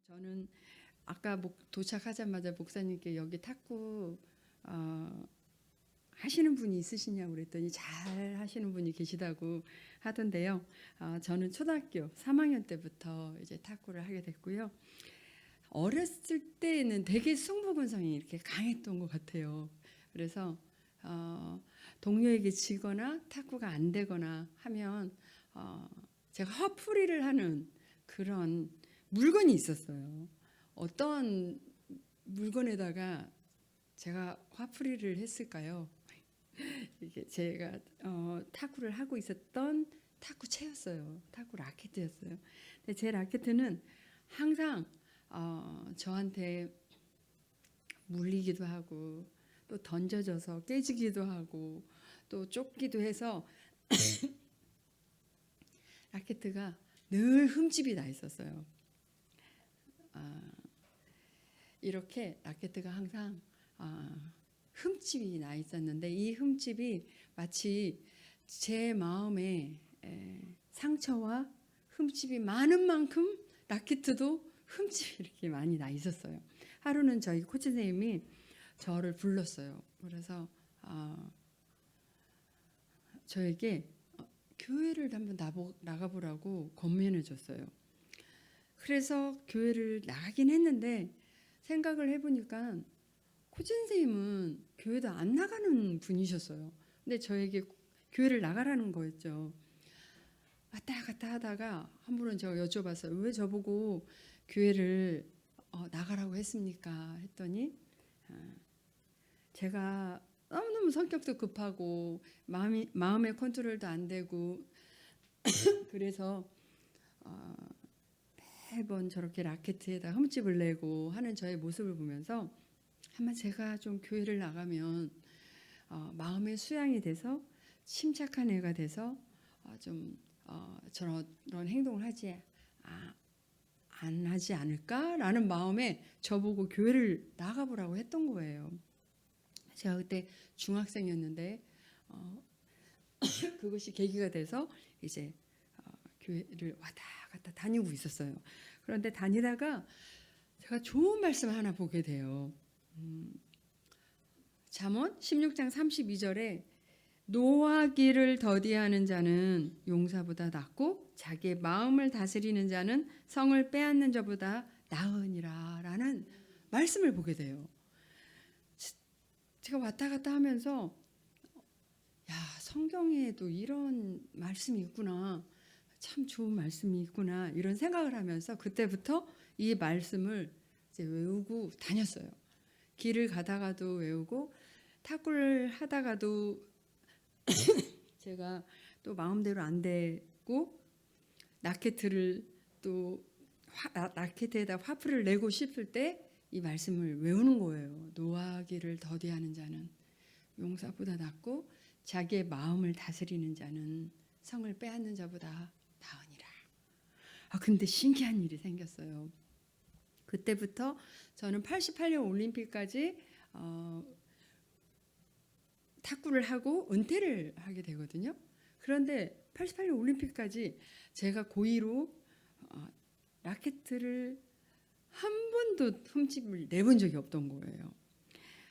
저는 아까 도착하자마자 목사님께 여기 탁구 하시는 분이 있으시냐고 그랬더니 잘 하시는 분이 계시다고 하던데요. 저는 초등학교 3학년 때부터 이제 탁구를 하게 됐고요. 어렸을 때는 되게 승부근성이 이렇게 강했던 것 같아요. 그래서 동료에게 지거나 탁구가 안 되거나 하면 제가 화풀이를 하는 그런 물건이 있었어요. 어떤 물건에다가 제가 화풀이를 했을까요? 이게 제가 탁구를 하고 있었던 탁구채였어요. 탁구 라켓이었어요. 근데 제 라켓은 항상 저한테 물리기도 하고 또 던져져서 깨지기도 하고 또 쫓기도 해서 라켓가 늘 흠집이 나 있었어요. 이렇게 라켓가 항상 흠집이 나 있었는데 이 흠집이 마치 제 마음에 상처와 흠집이 많은 만큼 라켓도 흠집이 이렇게 많이 나 있었어요. 하루는 저희 코치 선생님이 저를 불렀어요. 그래서 저에게 교회를 한번 나가보라고 권면해 줬어요. 그래서 교회를 나가긴 했는데 생각을 해보니까 코치 선생님은 교회도 안 나가는 분이셨어요. 근데 저에게 교회를 나가라는 거였죠. 왔다 갔다 하다가 한 번은 제가 여쭤봤어요. 왜 저보고 교회를 나가라고 했습니까? 했더니 제가 너무너무 성격도 급하고 마음의 컨트롤도 안 되고 그래서 매번 저렇게 라켓에다 흠집을 내고 하는 저의 모습을 보면서 아마 제가 좀 교회를 나가면 마음의 수양이 돼서 침착한 애가 돼서 저런 행동을 안 하지 않을까라는 마음에 저보고 교회를 나가보라고 했던 거예요. 제가 그때 중학생이었는데 그것이 계기가 돼서 이제 교회를 왔다 갔다 다니고 있었어요. 그런데 다니다가 제가 좋은 말씀 하나 보게 돼요. 잠언 16장 32절에 노하기를 더디하는 자는 용사보다 낫고 자기의 마음을 다스리는 자는 성을 빼앗는 자보다 나으니라 라는 말씀을 보게 돼요. 제가 왔다 갔다 하면서 야, 성경에도 이런 말씀이 있구나. 참 좋은 말씀이 있구나. 이런 생각을 하면서 그때부터 이 말씀을 이제 외우고 다녔어요. 길을 가다가도 외우고 탁구를 하다가도 제가 또 마음대로 안 되고 라켓을 또 라켓에다 화풀이를 내고 싶을 때 이 말씀을 외우는 거예요. 노하기를 더디하는 자는 용사보다 낫고 자기의 마음을 다스리는 자는 성을 빼앗는 자보다 나으니라. 근데 신기한 일이 생겼어요. 그때부터 저는 88년 올림픽까지 탁구를 하고 은퇴를 하게 되거든요. 그런데 88년 올림픽까지 제가 고2로 라켓을 한 번도 흠집을 내본 적이 없던 거예요.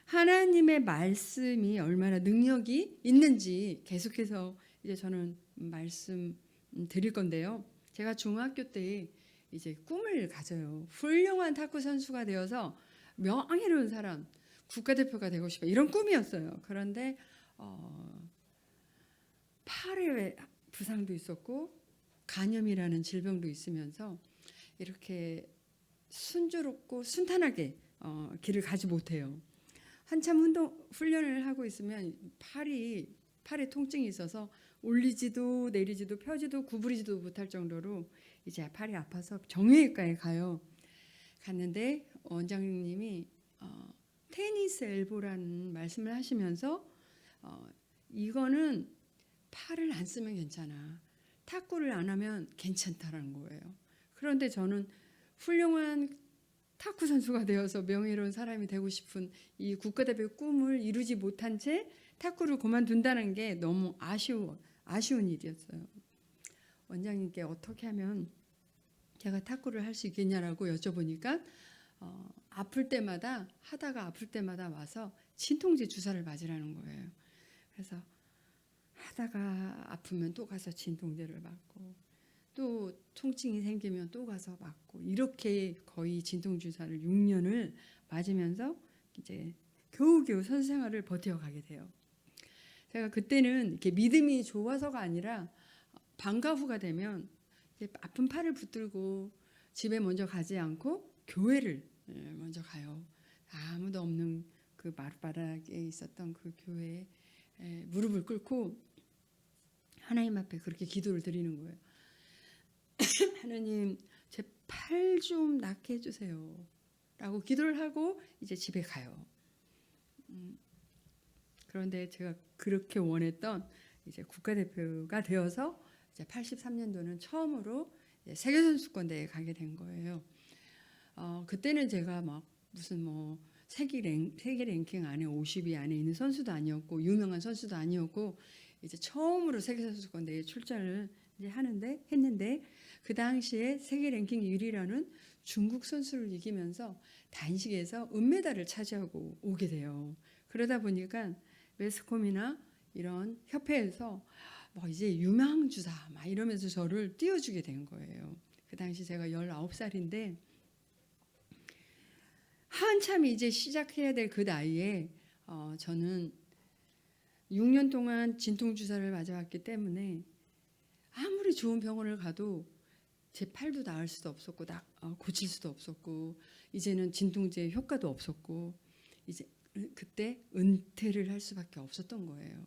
하나님의 말씀이 얼마나 능력이 있는지 계속해서 이제 저는 말씀 드릴 건데요. 제가 중학교 때 이제 꿈을 가져요. 훌륭한 탁구 선수가 되어서 명예로운 사람, 국가대표가 되고 싶어 이런 꿈이었어요. 그런데 팔에 부상도 있었고 간염이라는 질병도 있으면서 이렇게 순조롭고 순탄하게 길을 가지 못해요. 한참 훈련을 하고 있으면 팔에 통증이 있어서 올리지도 내리지도 펴지도 구부리지도 못할 정도로 이제 팔이 아파서 정형외과에 가요. 갔는데 원장님이 테니스 엘보라는 말씀을 하시면서 이거는 팔을 안 쓰면 괜찮아. 탁구를 안 하면 괜찮다라는 거예요. 그런데 저는 훌륭한 탁구 선수가 되어서 명예로운 사람이 되고 싶은 이 국가대표 꿈을 이루지 못한 채 탁구를 그만둔다는 게 너무 아쉬운 일이었어요. 원장님께 어떻게 하면 제가 탁구를 할 수 있겠냐라고 여쭤보니까 아플 때마다 하다가 아플 때마다 와서 진통제 주사를 맞으라는 거예요. 그래서 하다가 아프면 또 가서 진통제를 맞고 또 통증이 생기면 또 가서 맞고 이렇게 거의 진통 주사를 6년을 맞으면서 이제 겨우겨우 선수 생활을 버텨가게 돼요. 제가 그때는 이렇게 믿음이 좋아서가 아니라 방과 후가 되면 아픈 팔을 붙들고 집에 먼저 가지 않고 교회를 먼저 가요. 아무도 없는 그 마룻바닥에 있었던 그 교회에 무릎을 꿇고 하나님 앞에 그렇게 기도를 드리는 거예요. 하나님, 제 팔 좀 낫게 해주세요. 라고 기도를 하고 이제 집에 가요. 그런데 제가 그렇게 원했던 이제 국가대표가 되어서 이제 83년도는 처음으로 세계선수권대회에 가게 된 거예요. 그때는 제가 막 무슨 뭐 세계 랭킹 안에 50위 안에 있는 선수도 아니었고 유명한 선수도 아니었고 이제 처음으로 세계선수권대회에 출전을 이제 했는데 그 당시에 세계 랭킹 1위라는 중국 선수를 이기면서 단식에서 은메달을 차지하고 오게 돼요. 그러다 보니까 매스컴이나 이런 협회에서 뭐 이제 유망 주사 막 이러면서 저를 띄워주게 된 거예요. 그 당시 제가 19살인데 한참 이제 시작해야 될 그 나이에 저는 6년 동안 진통 주사를 맞아왔기 때문에 아무리 좋은 병원을 가도 제 팔도 나을 수도 없었고 고칠 수도 없었고 이제는 진통제 효과도 없었고 이제 그때 은퇴를 할 수밖에 없었던 거예요.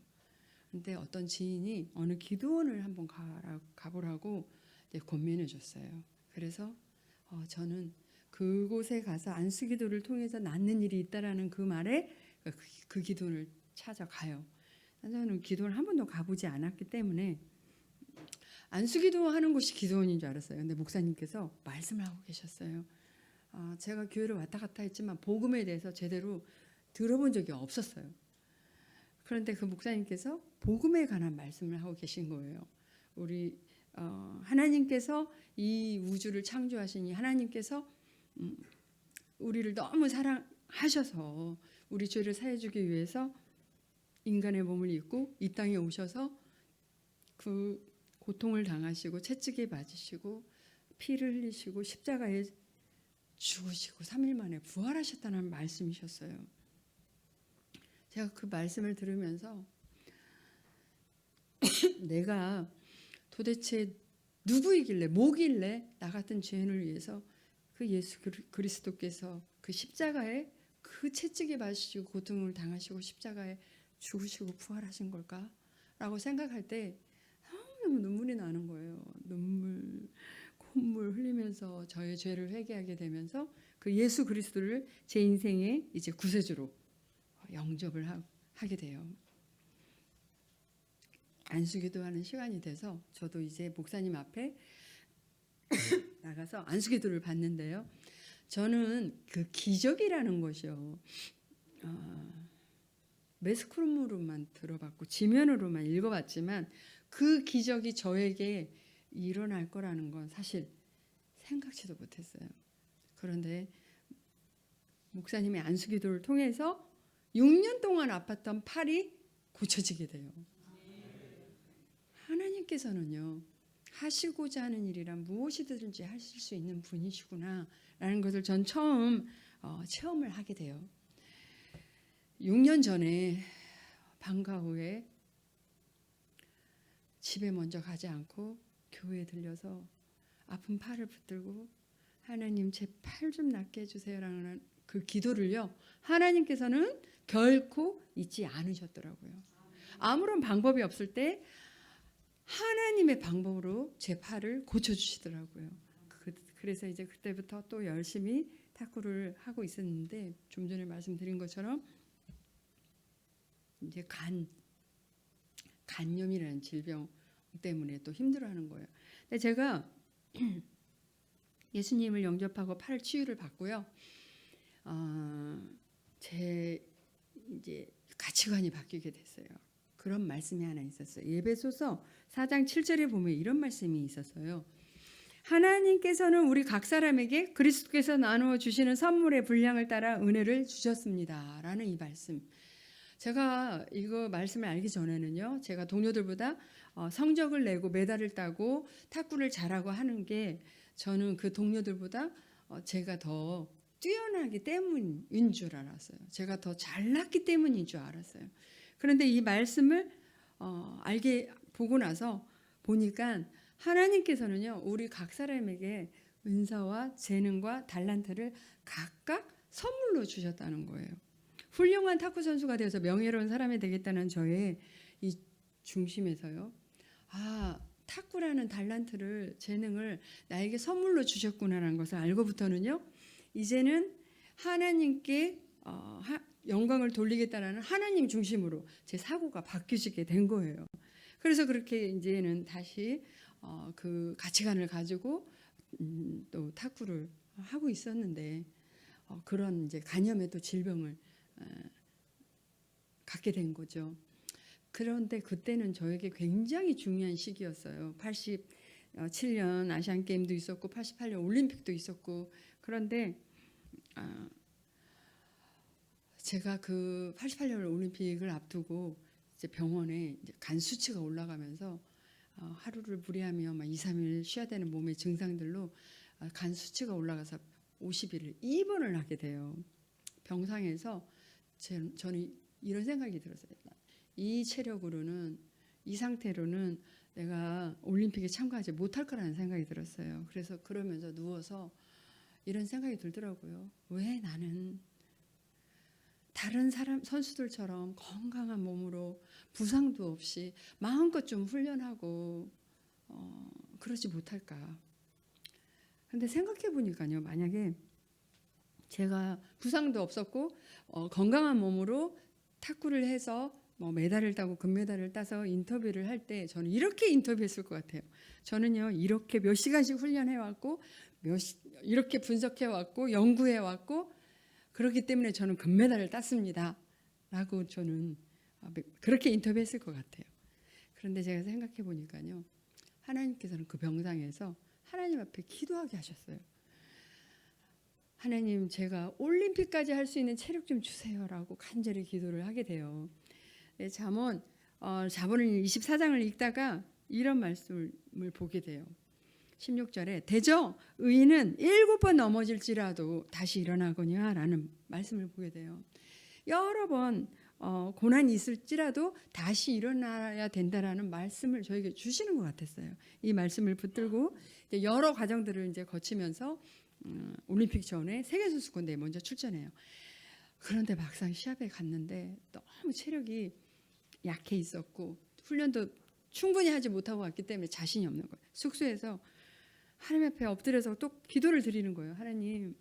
근데 어떤 지인이 어느 기도원을 한번 가보라고 권면해 줬어요. 그래서 저는 그곳에 가서 안수기도를 통해서 낫는 일이 있다라는 그 말에 그 기도원을 찾아가요. 저는 기도를 한 번도 가보지 않았기 때문에 안수기도 하는 곳이 기도원인 줄 알았어요. 근데 목사님께서 말씀을 하고 계셨어요. 제가 교회를 왔다 갔다 했지만 복음에 대해서 제대로 들어본 적이 없었어요. 그런데 그 목사님께서 복음에 관한 말씀을 하고 계신 거예요. 우리 하나님께서 이 우주를 창조하시니 하나님께서 우리를 너무 사랑하셔서 우리 죄를 사해주기 위해서 인간의 몸을 입고 이 땅에 오셔서 그 고통을 당하시고 채찍에 맞으시고 피를 흘리시고 십자가에 죽으시고 3일 만에 부활하셨다는 말씀이셨어요. 제가 그 말씀을 들으면서 내가 도대체 누구이길래 뭐길래 나 같은 죄인을 위해서 그 예수 그리스도께서 그 십자가에 그 채찍에 맞으시고 고통을 당하시고 십자가에 죽으시고 부활하신 걸까? 라고 생각할 때 너무 눈물이 나는 거예요. 콧물 흘리면서 저의 죄를 회개하게 되면서 그 예수 그리스도를 제 인생의 이제 구세주로 영접을 하게 돼요. 안수기도하는 시간이 돼서 저도 이제 목사님 앞에 나가서 안수기도를 받는데요. 저는 그 기적이라는 것이요. 매스컴으로만 들어봤고 지면으로만 읽어봤지만 그 기적이 저에게 일어날 거라는 건 사실 생각지도 못했어요. 그런데 목사님의 안수기도를 통해서 6년 동안 아팠던 팔이 고쳐지게 돼요. 하나님께서는요, 하시고자 하는 일이란 무엇이든지 하실 수 있는 분이시구나 라는 것을 전 처음 체험을 하게 돼요. 6년 전에 방과 후에 집에 먼저 가지 않고 교회에 들려서 아픈 팔을 붙들고 하나님 제 팔 좀 낫게 해주세요라는 그 기도를요, 하나님께서는 결코 잊지 않으셨더라고요. 아무런 방법이 없을 때 하나님의 방법으로 제 팔을 고쳐주시더라고요. 그래서 이제 그때부터 또 열심히 탁구를 하고 있었는데 좀 전에 말씀드린 것처럼 이제 간염이라는 질병 때문에 또 힘들어하는 거예요. 근데 제가 예수님을 영접하고 팔 치유를 받고요. 제 이제 가치관이 바뀌게 됐어요. 그런 말씀이 하나 있었어요. 에베소서 4장 7절에 보면 이런 말씀이 있었어요. 하나님께서는 우리 각 사람에게 그리스도께서 나누어 주시는 선물의 분량을 따라 은혜를 주셨습니다. 라는 이 말씀. 제가 이거 말씀을 알기 전에는요, 제가 동료들보다 성적을 내고 메달을 따고 탁구를 잘하고 하는 게 저는 그 동료들보다 제가 더 뛰어나기 때문인 줄 알았어요. 제가 더 잘났기 때문인 줄 알았어요. 그런데 이 말씀을 알게 보고 나서 보니까 하나님께서는요, 우리 각 사람에게 은사와 재능과 달란트를 각각 선물로 주셨다는 거예요. 훌륭한 탁구 선수가 되어서 명예로운 사람이 되겠다는 저의 이 중심에서요. 탁구라는 달란트를, 재능을 나에게 선물로 주셨구나라는 것을 알고부터는요, 이제는 하나님께 영광을 돌리겠다는 하나님 중심으로 제 사고가 바뀌게 된 거예요. 그래서 그렇게 이제는 다시 그 가치관을 가지고 또 탁구를 하고 있었는데 그런 이제 간염의 또 질병을 갖게 된 거죠. 그런데 그때는 저에게 굉장히 중요한 시기였어요. 87년 아시안 게임도 있었고 88년 올림픽도 있었고, 그런데 제가 그 88년 올림픽을 앞두고 이제 병원에 이제 간 수치가 올라가면서 하루를 무리하며 2, 3일 쉬어야 되는 몸의 증상들로 간 수치가 올라가서 50일을 입원을 하게 돼요. 병상에서 저는 이런 생각이 들었어요. 이 체력으로는, 이 상태로는 내가 올림픽에 참가하지 못할 거라는 생각이 들었어요. 그래서 그러면서 누워서 이런 생각이 들더라고요. 왜 나는 다른 선수들처럼 건강한 몸으로 부상도 없이 마음껏 좀 훈련하고 그러지 못할까. 그런데 생각해 보니까요, 만약에 제가 부상도 없었고 건강한 몸으로 탁구를 해서 메달을 따고 금메달을 따서 인터뷰를 할 때 저는 이렇게 인터뷰했을 것 같아요. 저는요, 이렇게 몇 시간씩 훈련해 왔고 이렇게 분석해 왔고 연구해 왔고 그렇기 때문에 저는 금메달을 땄습니다. 라고 저는 그렇게 인터뷰했을 것 같아요. 그런데 제가 생각해 보니까요, 하나님께서는 그 병상에서 하나님 앞에 기도하게 하셨어요. 하나님, 제가 올림픽까지 할 수 있는 체력 좀 주세요라고 간절히 기도를 하게 돼요. 잠언 24장을 읽다가 이런 말씀을 보게 돼요. 16절에 대저 의인은 7번 넘어질지라도 다시 일어나거니와 라는 말씀을 보게 돼요. 여러 번 고난이 있을지라도 다시 일어나야 된다라는 말씀을 저에게 주시는 것 같았어요. 이 말씀을 붙들고 여러 과정들을 이제 거치면서 올림픽 전에 세계선수권대회에 먼저 출전해요. 그런데 막상 시합에 갔는데 너무 체력이 약해 있었고 훈련도 충분히 하지 못하고 왔기 때문에 자신이 없는 거예요. 숙소에서 하나님 앞에 엎드려서 또 기도를 드리는 거예요. 하나님,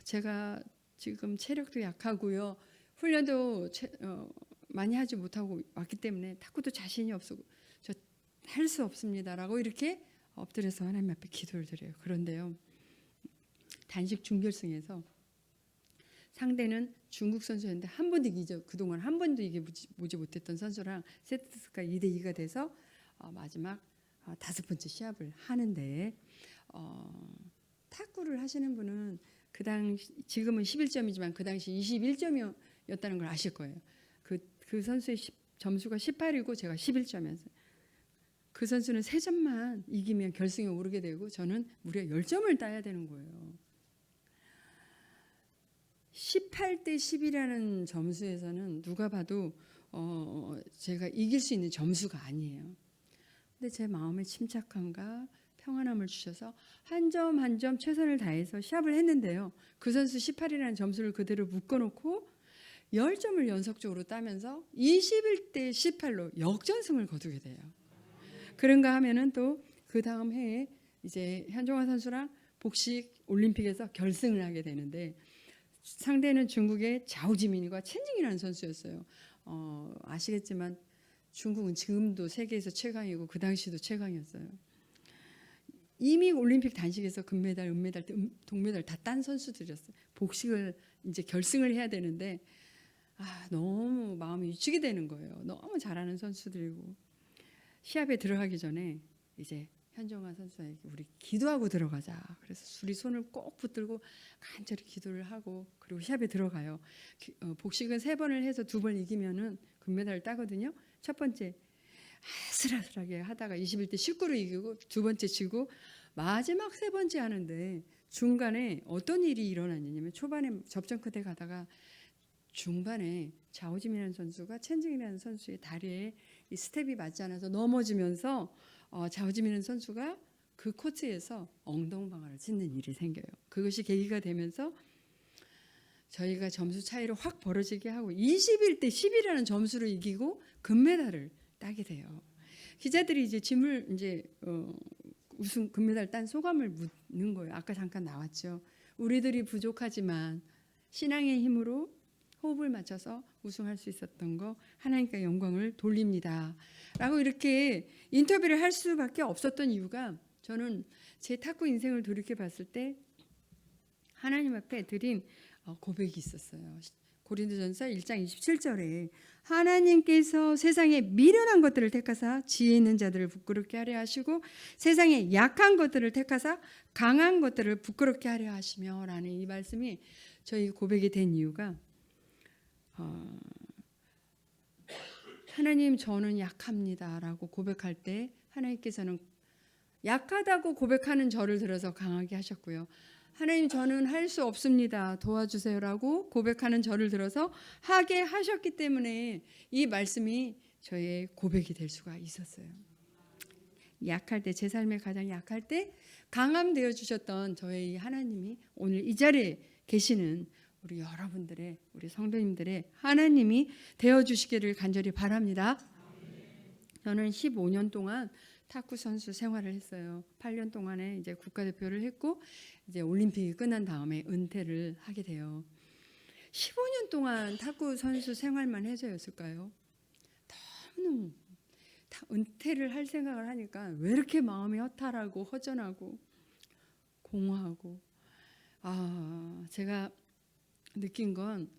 제가 지금 체력도 약하고요, 훈련도 많이 하지 못하고 왔기 때문에 탁구도 자신이 없고 저 할 수 없습니다라고 이렇게 엎드려서 하나님 앞에 기도를 드려요. 그런데요, 단식 준결승에서 상대는 중국 선수였는데 한 번도 그동안 한 번도 이기지 못했던 선수랑 세트가 2대2가 돼서 마지막 5번째 시합을 하는데 탁구를 하시는 분은 그 당시, 지금은 11점이지만 그 당시 21점이었다는 걸 아실 거예요. 그 선수의 점수가 18이고 제가 11점이었어요. 그 선수는 3점만 이기면 결승에 오르게 되고 저는 무려 10점을 따야 되는 거예요. 18대 10이라는 점수에서는 누가 봐도 제가 이길 수 있는 점수가 아니에요. 근데 제 마음에 침착함과 평안함을 주셔서 한 점 한 점 최선을 다해서 시합을 했는데요. 그 선수 18이라는 점수를 그대로 묶어놓고 10점을 연속적으로 따면서 21대 18로 역전승을 거두게 돼요. 그런가 하면은 또 그 다음 해에 이제 현종화 선수랑 복식 올림픽에서 결승을 하게 되는데 상대는 중국의 자오지민과 첸징이라는 선수였어요. 아시겠지만 중국은 지금도 세계에서 최강이고 그 당시도 최강이었어요. 이미 올림픽 단식에서 금메달, 은메달, 동메달 다 딴 선수들이었어요. 복식을 이제 결승을 해야 되는데 너무 마음이 위축이 되는 거예요. 너무 잘하는 선수들이고 시합에 들어가기 전에 이제 현정아 선수에게 우리 기도하고 들어가자. 그래서 우리 손을 꼭 붙들고 간절히 기도를 하고 그리고 시합에 들어가요. 복식은 3번을 해서 2번 이기면은 금메달을 따거든요. 첫 번째 아슬아슬하게 하다가 21대 19로 이기고 2번째 치고 마지막 3번째 하는데 중간에 어떤 일이 일어났냐면 초반에 접전 끝에 가다가 중반에 자오짐이라는 선수가 첸징이라는 선수의 다리에 이 스텝이 맞지 않아서 넘어지면서 자오짐이라는 선수가 그 코트에서 엉덩방아를 찢는 일이 생겨요. 그것이 계기가 되면서 저희가 점수 차이를 확 벌어지게 하고 21대 10이라는 점수로 이기고 금메달을 따게 돼요. 기자들이 이제 우승 금메달 딴 소감을 묻는 거예요. 아까 잠깐 나왔죠. 우리들이 부족하지만 신앙의 힘으로 호흡을 맞춰서 우승할 수 있었던 거 하나님께 영광을 돌립니다. 라고 이렇게 인터뷰를 할 수밖에 없었던 이유가 저는 제 탁구 인생을 돌이켜 봤을 때 하나님 앞에 드린 고백이 있었어요. 고린도전서 1장 27절에 하나님께서 세상에 미련한 것들을 택하사 지혜 있는 자들을 부끄럽게 하려 하시고 세상에 약한 것들을 택하사 강한 것들을 부끄럽게 하려 하시며 라는 이 말씀이 저희 고백이 된 이유가 하나님 저는 약합니다 라고 고백할 때 하나님께서는 약하다고 고백하는 저를 들어서 강하게 하셨고요. 하나님 저는 할 수 없습니다 도와주세요라고 고백하는 저를 들어서 하게 하셨기 때문에 이 말씀이 저의 고백이 될 수가 있었어요. 약할 때, 제 삶에 가장 약할 때 강함 되어 주셨던 저의 하나님이 오늘 이 자리에 계시는 우리 여러분들의, 우리 성도님들의 하나님이 되어 주시기를 간절히 바랍니다. 저는 15년 동안 탁구 선수 생활을 했어요. 8년 동안에 이제 국가대표를 했고 이제 올림픽이 끝난 다음에 은퇴를 하게 돼요. 15년 동안 탁구 선수 생활만 해서였을까요? 너무 은퇴를 할 생각을 하니까 왜 이렇게 마음이 허탈하고 허전하고 공허하고 제가 느낀 건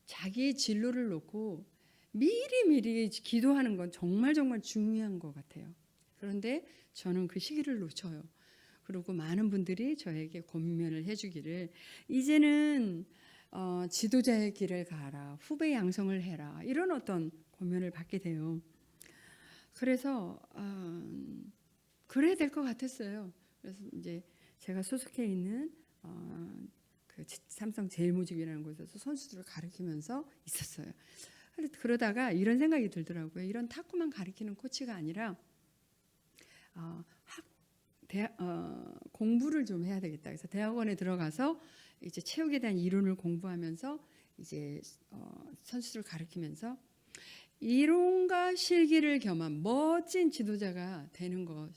자기의 진로를 놓고 미리미리 기도하는 건 정말 중요한 것 같아요. 그런데 저는 그 시기를 놓쳐요. 그리고 많은 분들이 저에게 권면을 해주기를 이제는 지도자의 길을 가라, 후배 양성을 해라 이런 어떤 권면을 받게 돼요. 그래서 그래야 될 것 같았어요. 그래서 이제 제가 소속해 있는 그 삼성 제일모직이라는 곳에서 선수들을 가르치면서 있었어요. 그러다가 이런 생각이 들더라고요. 이런 탁구만 가르치는 코치가 아니라 공부를 좀 해야 되겠다. 그래서 대학원에 들어가서 이제 체육에 대한 이론을 공부하면서 이제 선수를 가르치면서 이론과 실기를 겸한 멋진 지도자가 되는 것,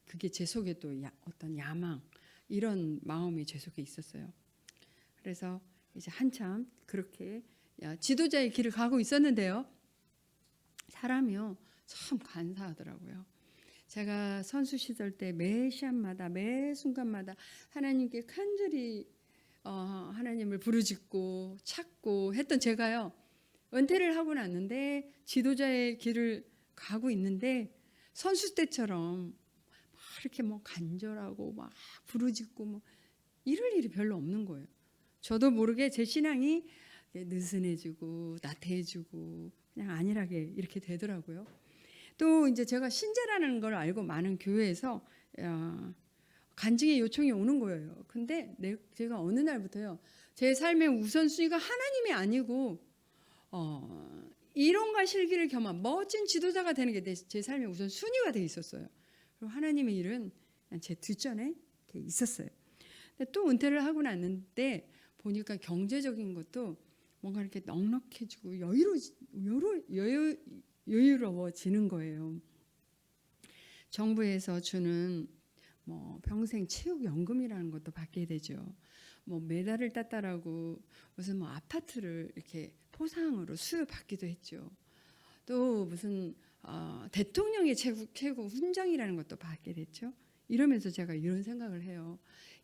그게 제 속에 또 어떤 야망 이런 마음이 제 속에 있었어요. 그래서 이제 한참 그렇게 지도자의 길을 가고 있었는데요. 사람이요 참 간사하더라고요. 제가 선수 시절 때 매 시합마다 매 순간마다 하나님께 간절히 하나님을 부르짖고 찾고 했던 제가요. 은퇴를 하고 났는데 지도자의 길을 가고 있는데 선수 때처럼 막 이렇게 간절하고 막 부르짖고 이럴 일이 별로 없는 거예요. 저도 모르게 제 신앙이 느슨해지고 나태해지고 그냥 안일하게 이렇게 되더라고요. 또 이제 제가 신자라는 걸 알고 많은 교회에서 간증의 요청이 오는 거예요. 근데 제가 어느 날부터요. 제 삶의 우선순위가 하나님이 아니고 이론과 실기를 겸한 멋진 지도자가 되는 게 제 삶의 우선순위가 돼 있었어요. 그리고 하나님의 일은 제 뒷전에 있었어요. 근데 또 은퇴를 하고 났는데 보니까 경제적인 것도 뭔가 이렇게 넉넉해지고 여유로워지는 거예요. 정부에서 주는 평생 체육연금이라는 것도 받게 되죠. 메달을 땄다라고 무슨 아파트를 이렇게 포상으로 수여받기도 했죠. 또 무슨 대통령의 최고 훈장이라는 것도 받게 됐죠. 이러면서 제가 이런 생각을 해요.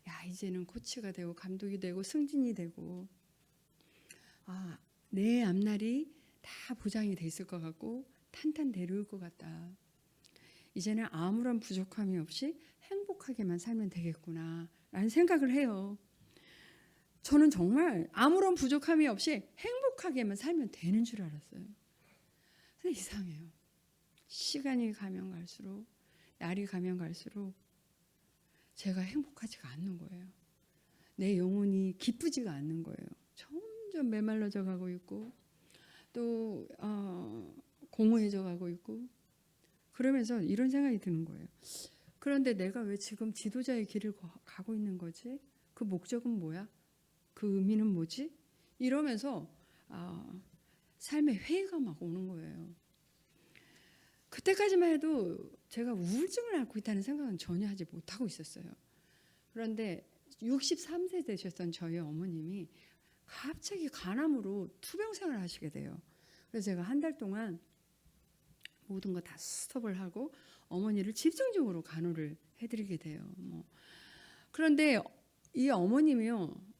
야, 이제는 코치가 되고 감독이 되고 승진이 되고 내 앞날이 다 보장이 돼 있을 것 같고 탄탄대로일 것 같다. 이제는 아무런 부족함이 없이 행복하게만 살면 되겠구나 라는 생각을 해요. 저는 정말 아무런 부족함이 없이 행복하게만 살면 되는 줄 알았어요. 근데 이상해요. 시간이 가면 갈수록, 날이 가면 갈수록 제가 행복하지가 않는 거예요. 내 영혼이 기쁘지가 않는 거예요. 점점 메말라져 가고 있고 또 공허해져 가고 있고, 그러면서 이런 생각이 드는 거예요. 그런데 내가 왜 지금 지도자의 길을 가고 있는 거지? 그 목적은 뭐야? 그 의미는 뭐지? 이러면서 삶의 회의가 막 오는 거예요. 그때까지만 해도 제가 우울증을 앓고 있다는 생각은 전혀 하지 못하고 있었어요. 그런데 63세 되셨던 저희 어머님이 갑자기 간암으로 투병생활을 하시게 돼요. 그래서 제가 한 달 동안 모든 거 다 스톱을 하고 어머니를 집중적으로 간호를 해드리게 돼요. 그런데 이 어머님이요,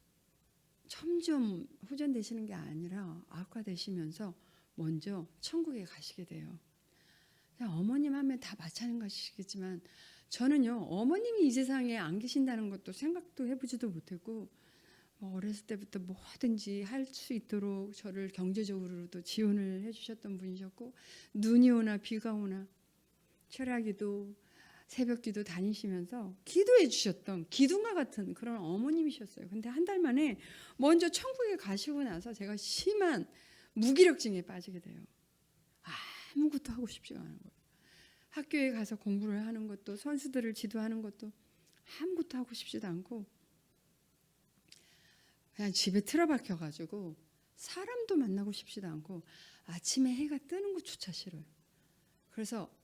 점점 후전되시는 게 아니라 악화되시면서 먼저 천국에 가시게 돼요. 어머님 하면 다 마찬가지시겠지만 저는요, 어머님이 이 세상에 안 계신다는 것도 생각도 해보지도 못했고, 어렸을 때부터 뭐든지 할 수 있도록 저를 경제적으로도 지원을 해주셨던 분이셨고, 눈이 오나 비가 오나 철야기도 새벽기도 다니시면서 기도해 주셨던 기둥과 같은 그런 어머님이셨어요. 근데 한 달 만에 먼저 천국에 가시고 나서 제가 심한 무기력증에 빠지게 돼요. 아무것도 하고 싶지가 않은 거예요. 학교에 가서 공부를 하는 것도, 선수들을 지도하는 것도 아무것도 하고 싶지도 않고 그냥 집에 틀어박혀 가지고 사람도 만나고 싶지도 않고 아침에 해가 뜨는 것조차 싫어요. 그래서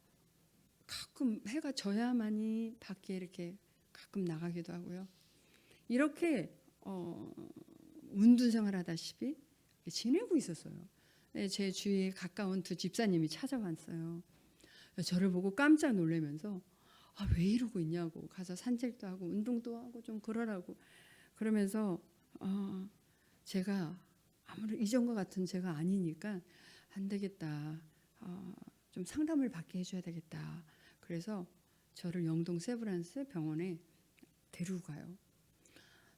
가끔 해가 져야만이 밖에 이렇게 가끔 나가기도 하고요. 이렇게 운둔생활 하다시피 지내고 있었어요. 제 주위에 가까운 두 집사님이 찾아왔어요. 저를 보고 깜짝 놀라면서 왜 이러고 있냐고, 가서 산책도 하고 운동도 하고 좀 그러라고 그러면서 제가 아무래도 이전과 같은 제가 아니니까 안 되겠다, 좀 상담을 받게 해줘야 되겠다. 그래서 저를 영동 세브란스 병원에 데리고 가요.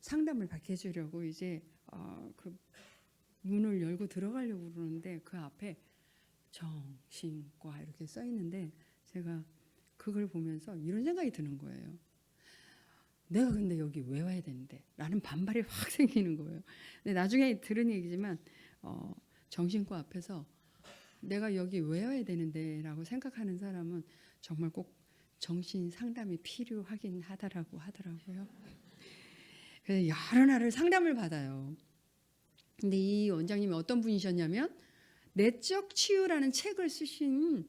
상담을 받게 해주려고 이제 그 문을 열고 들어가려고 그러는데 그 앞에 정신과 이렇게 써 있는데 제가 그걸 보면서 이런 생각이 드는 거예요. 내가 근데 여기 왜 와야 되는데? 라는 반발이 확 생기는 거예요. 근데 나중에 들은 얘기지만 정신과 앞에서 내가 여기 왜 와야 되는데 라고 생각하는 사람은 정말 꼭 정신 상담이 필요하긴 하더라고요. 그래서 여러 날을 상담을 받아요. 근데 이 원장님이 어떤 분이셨냐면 내적 치유라는 책을 쓰신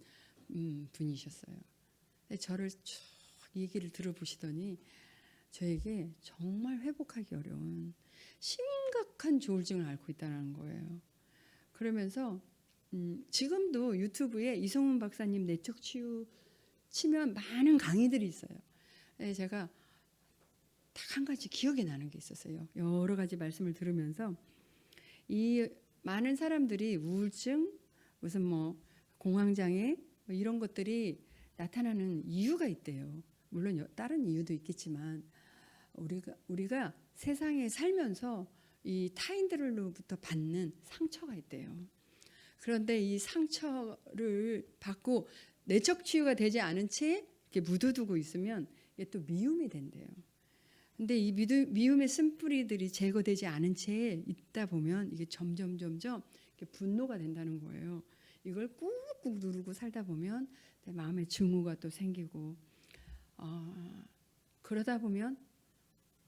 분이셨어요. 저를 쭉 얘기를 들어보시더니 저에게 정말 회복하기 어려운 심각한 조울증을 앓고 있다는 거예요. 그러면서 지금도 유튜브에 이성훈 박사님 내적 치유 치면 많은 강의들이 있어요. 제가 딱 한 가지 기억에 나는 게 있었어요. 여러 가지 말씀을 들으면서 이 많은 사람들이 우울증, 무슨 공황장애 이런 것들이 나타나는 이유가 있대요. 물론 다른 이유도 있겠지만 우리가 세상에 살면서 이 타인들로부터 받는 상처가 있대요. 그런데 이 상처를 받고 내적 치유가 되지 않은 채 이렇게 묻어두고 있으면 이게 또 미움이 된대요. 근데 이 미움의 쓴뿌리들이 제거되지 않은 채 있다 보면 이게 점점 이렇게 분노가 된다는 거예요. 이걸 꾹꾹 누르고 살다 보면 내 마음에 증오가 또 생기고 그러다 보면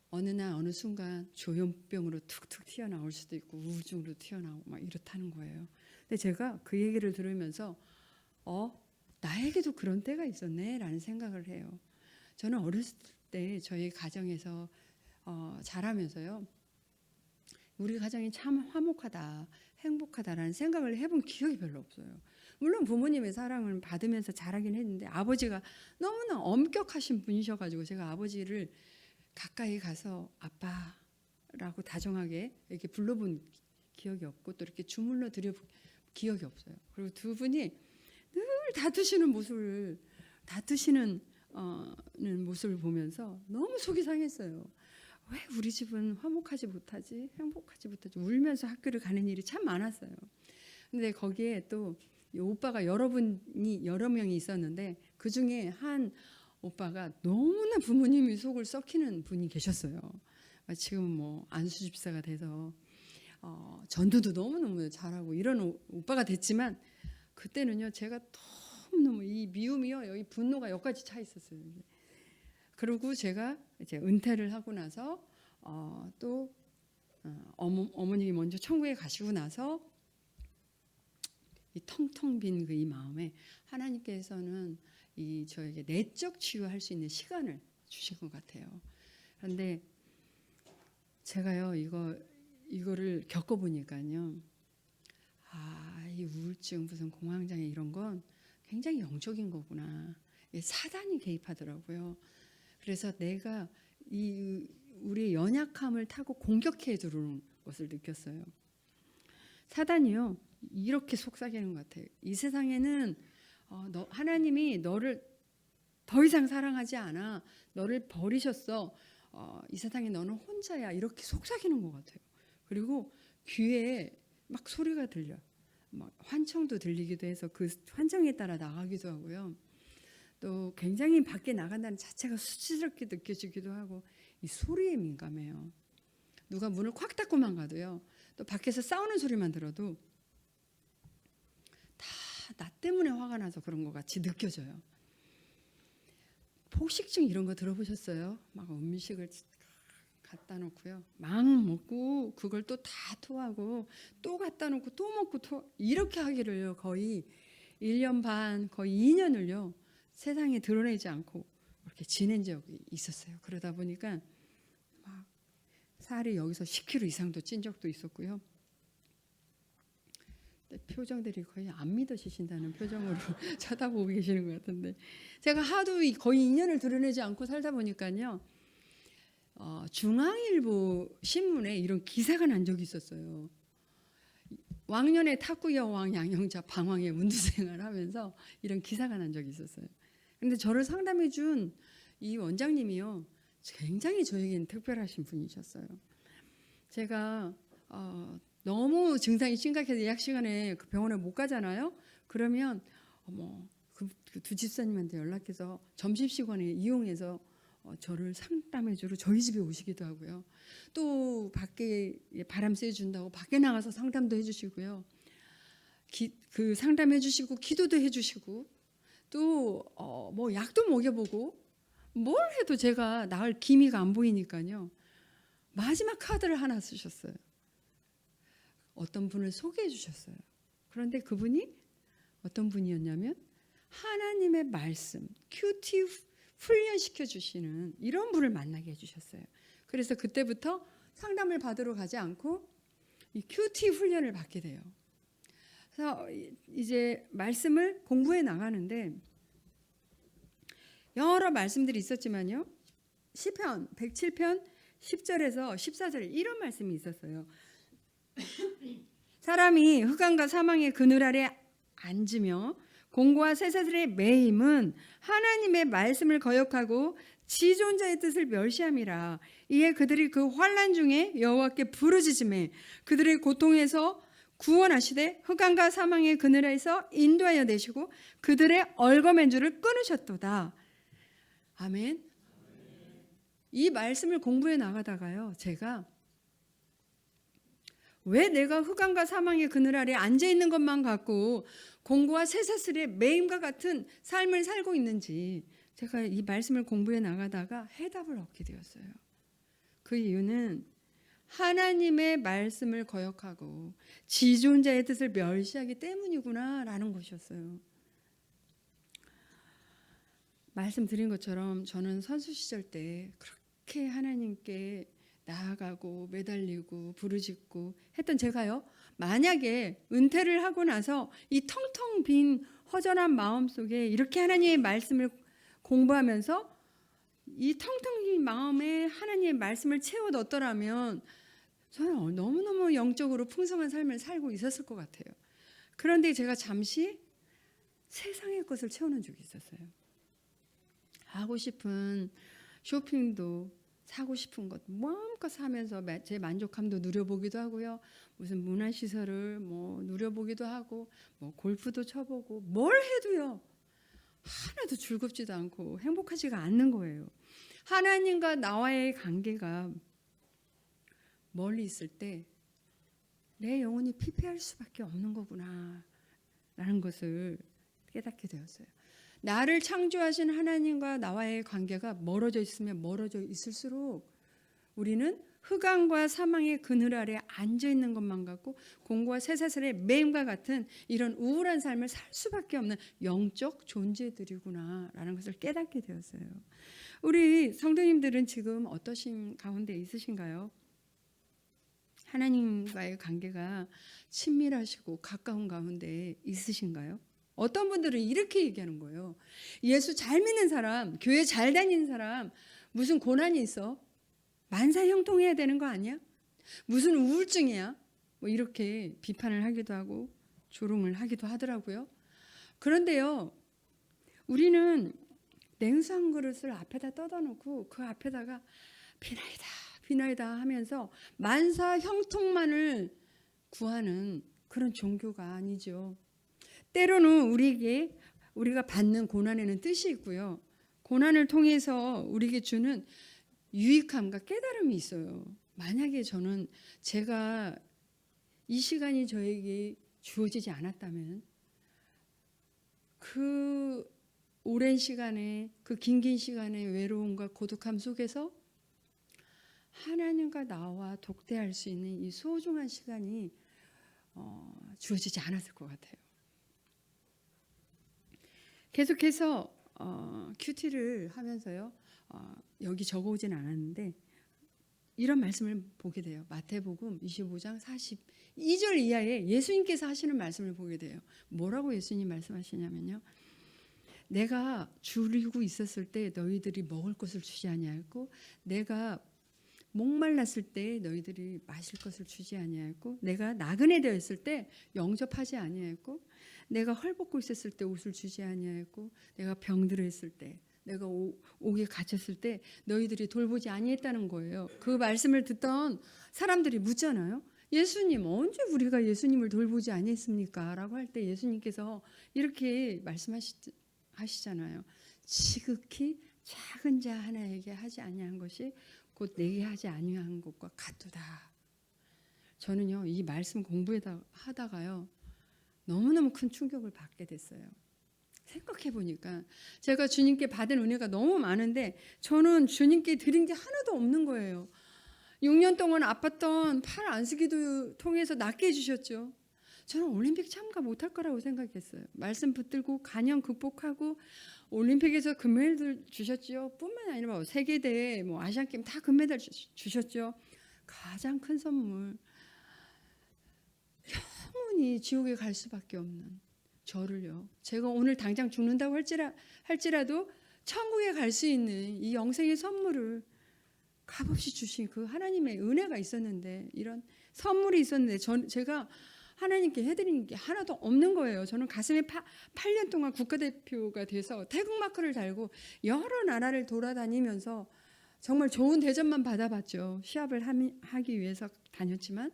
어느 날 어느 순간 조현병으로 툭툭 튀어나올 수도 있고 우울증으로 튀어나오고 막 이렇다는 거예요. 근데 제가 그 얘기를 들으면서 나에게도 그런 때가 있었네 라는 생각을 해요. 저는 어렸을 때 저희 가정에서 자라면서요, 우리 가정이 참 화목하다, 행복하다라는 생각을 해본 기억이 별로 없어요. 물론 부모님의 사랑을 받으면서 자라긴 했는데 아버지가 너무나 엄격하신 분이셔가지고 제가 아버지를 가까이 가서 아빠라고 다정하게 이렇게 불러본 기억이 없고 또 이렇게 주물러 드려본 기억이 없어요. 그리고 두 분이 늘 다투시는 모습을 다투시는 모습을 보면서 너무 속이 상했어요. 왜 우리 집은 화목하지 못하지? 행복하지 못하지? 울면서 학교를 가는 일이 참 많았어요. 근데 거기에 또 오빠가 여러 명이 있었는데 그 중에 한 오빠가 너무나 부모님이 속을 썩히는 분이 계셨어요. 지금 뭐 안수집사가 돼서 전도도 너무너무 잘하고 이런 오빠가 됐지만 그때는요 제가 너무너무 이 미움이요 여기 분노가 여기까지 차 있었어요. 그리고 제가 이제 은퇴를 하고 나서 또 어머님이 먼저 천국에 가시고 나서 이 텅텅 빈 그 이 마음에 하나님께서는 이 저에게 내적 치유할 수 있는 시간을 주신 것 같아요. 그런데 제가요 이거를 겪어보니까요, 이 우울증 무슨 공황장애 이런 건 굉장히 영적인 거구나. 사단이 개입하더라고요. 그래서 내가 이 우리의 연약함을 타고 공격해 들어오는 것을 느꼈어요. 사단이요 이렇게 속삭이는 것 같아요. 이 세상에는 하나님이 너를 더 이상 사랑하지 않아. 너를 버리셨어. 이 세상에 너는 혼자야. 이렇게 속삭이는 것 같아요. 그리고 귀에 막 소리가 들려. 막 환청도 들리기도 해서 그 환청에 따라 나가기도 하고요. 또 굉장히 밖에 나간다는 자체가 수치스럽게 느껴지기도 하고 이 소리에 민감해요. 누가 문을 콱 닫고만 가도요. 또 밖에서 싸우는 소리만 들어도 다 나 때문에 화가 나서 그런 것 같이 느껴져요. 폭식증 이런 거 들어보셨어요? 막 음식을 갖다 놓고요. 막 먹고 그걸 또 다 토하고 또 갖다 놓고 또 먹고 이렇게 하기를요. 거의 1년 반, 거의 2년을요. 세상에 드러내지 않고 이렇게 지낸 적이 있었어요. 그러다 보니까 막 살이 여기서 10kg 이상도 찐 적도 있었고요. 표정들이 거의 안 믿어지신다는 표정으로 쳐다보고 계시는 것 같은데 제가 하도 거의 2년을 드러내지 않고 살다 보니까요. 중앙일보 신문에 이런 기사가 난 적이 있었어요. 왕년의 탁구 여왕 양영자 방황의 문두생활 하면서 이런 기사가 난 적이 있었어요. 근데 저를 상담해 준 이 원장님이요. 굉장히 저에게는 특별하신 분이셨어요. 제가 너무 증상이 심각해서 예약 시간에 그 병원에 못 가잖아요. 그러면 그 두 집사님한테 연락해서 점심시간에 이용해서 저를 상담해주러 저희 집에 오시기도 하고요. 또 밖에 바람 쐬준다고 밖에 나가서 상담도 해주시고요. 그 상담해주시고 기도도 해주시고 또 뭐 약도 먹여보고 뭘 해도 제가 나을 기미가 안 보이니까요. 마지막 카드를 하나 쓰셨어요. 어떤 분을 소개해 주셨어요. 그런데 그분이 어떤 분이었냐면 하나님의 말씀, 큐티 훈련시켜 주시는 이런 분을 만나게 해주셨어요. 그래서 그때부터 상담을 받으러 가지 않고 이 큐티 훈련을 받게 돼요. 그래서 이제 말씀을 공부해 나가는데 여러 말씀들이 있었지만요. 시편 107편 10절에서 14절 이런 말씀이 있었어요. 사람이 흑암과 사망의 그늘 아래 앉으며 공고와 쇠사슬에 매임은 하나님의 말씀을 거역하고 지존자의 뜻을 멸시함이라. 이에 그들이 그 환난 중에 여호와께 부르짖음에 그들의 고통에서 구원하시되 흑암과 사망의 그늘에서 인도하여 내시고 그들의 얼거맨 줄을 끊으셨도다. 아멘. 이 말씀을 공부해 나가다가요. 제가 왜 내가 흑암과 사망의 그늘 아래 앉아있는 것만 갖고 공고와 쇠사슬의 매임과 같은 삶을 살고 있는지 제가 이 말씀을 공부해 나가다가 해답을 얻게 되었어요. 그 이유는 하나님의 말씀을 거역하고 지존자의 뜻을 멸시하기 때문이구나 라는 것이었어요. 말씀드린 것처럼 저는 선수 시절 때 그렇게 하나님께 나아가고 매달리고 부르짖고 했던 제가요. 만약에 은퇴를 하고 나서 이 텅텅 빈 허전한 마음 속에 이렇게 하나님의 말씀을 공부하면서 이 텅텅 빈 마음에 하나님의 말씀을 채워 넣었더라면 저는 너무너무 영적으로 풍성한 삶을 살고 있었을 것 같아요. 그런데 제가 잠시 세상의 것을 채우는 적이 있었어요. 하고 싶은 쇼핑도 사고 싶은 것 마음껏 사면서 제 만족감도 누려보기도 하고요. 무슨 문화시설을 누려보기도 하고 골프도 쳐보고 뭘 해도요. 하나도 즐겁지도 않고 행복하지가 않는 거예요. 하나님과 나와의 관계가 멀리 있을 때 내 영혼이 피폐할 수밖에 없는 거구나 라는 것을 깨닫게 되었어요. 나를 창조하신 하나님과 나와의 관계가 멀어져 있으면 멀어져 있을수록 우리는 흑암과 사망의 그늘 아래 앉아 있는 것만 같고 공고와 쇠사슬의 매임과 같은 이런 우울한 삶을 살 수밖에 없는 영적 존재들이구나라는 것을 깨닫게 되었어요. 우리 성도님들은 지금 어떠신 가운데 있으신가요? 하나님과의 관계가 친밀하시고 가까운 가운데 있으신가요? 어떤 분들은 이렇게 얘기하는 거예요. 예수 잘 믿는 사람, 교회 잘 다니는 사람, 무슨 고난이 있어? 만사 형통해야 되는 거 아니야? 무슨 우울증이야? 이렇게 비판을 하기도 하고 조롱을 하기도 하더라고요. 그런데요, 우리는 냉수 한 그릇을 앞에다 떠다 놓고 그 앞에다가 비나이다, 비나이다 하면서 만사 형통만을 구하는 그런 종교가 아니죠. 때로는 우리가 받는 고난에는 뜻이 있고요. 고난을 통해서 우리에게 주는 유익함과 깨달음이 있어요. 만약에 제가 이 시간이 저에게 주어지지 않았다면 그 오랜 시간에 그 긴 시간의 외로움과 고독함 속에서 하나님과 나와 독대할 수 있는 이 소중한 시간이 주어지지 않았을 것 같아요. 계속해서 큐티를 하면서요. 여기 적어오진 않았는데 이런 말씀을 보게 돼요. 마태복음 25장 42절 이하에 예수님께서 하시는 말씀을 보게 돼요. 뭐라고 예수님 말씀하시냐면요. 내가 줄이고 있었을 때 너희들이 먹을 것을 주지 아니하였고 내가 목말랐을 때 너희들이 마실 것을 주지 아니하였고 내가 나그네 되었을 때 영접하지 아니하였고 내가 헐벗고 있었을 때 옷을 주지 아니하였고 내가 병들어 있을 때 내가 옥에 갇혔을 때 너희들이 돌보지 아니했다는 거예요. 그 말씀을 듣던 사람들이 묻잖아요. 예수님 언제 우리가 예수님을 돌보지 아니했습니까? 라고 할 때 예수님께서 이렇게 말씀하시잖아요. 지극히 작은 자 하나에게 하지 아니한 것이 곧 내게 하지 아니한 것과 같도다. 저는요 이 말씀 공부하다가요 너무너무 큰 충격을 받게 됐어요. 생각해 보니까 제가 주님께 받은 은혜가 너무 많은데 저는 주님께 드린 게 하나도 없는 거예요. 6년 동안 아팠던 팔 안수기도 통해서 낫게 해주셨죠. 저는 올림픽 참가 못할 거라고 생각했어요. 말씀 붙들고 간염 극복하고 올림픽에서 금메달 주셨죠. 뿐만 아니라 세계대회, 아시안게임 다 금메달 주셨죠. 가장 큰 선물, 영원히 지옥에 갈 수밖에 없는 저를요. 제가 오늘 당장 죽는다고 할지라도 천국에 갈 수 있는 이 영생의 선물을 값없이 주신 그 하나님의 은혜가 있었는데 이런 선물이 있었는데 제가 하나님께 해드린 게 하나도 없는 거예요. 저는 가슴에 8년 동안 국가대표가 돼서 태극마크를 달고 여러 나라를 돌아다니면서 정말 좋은 대접만 받아봤죠. 시합을 하기 위해서 다녔지만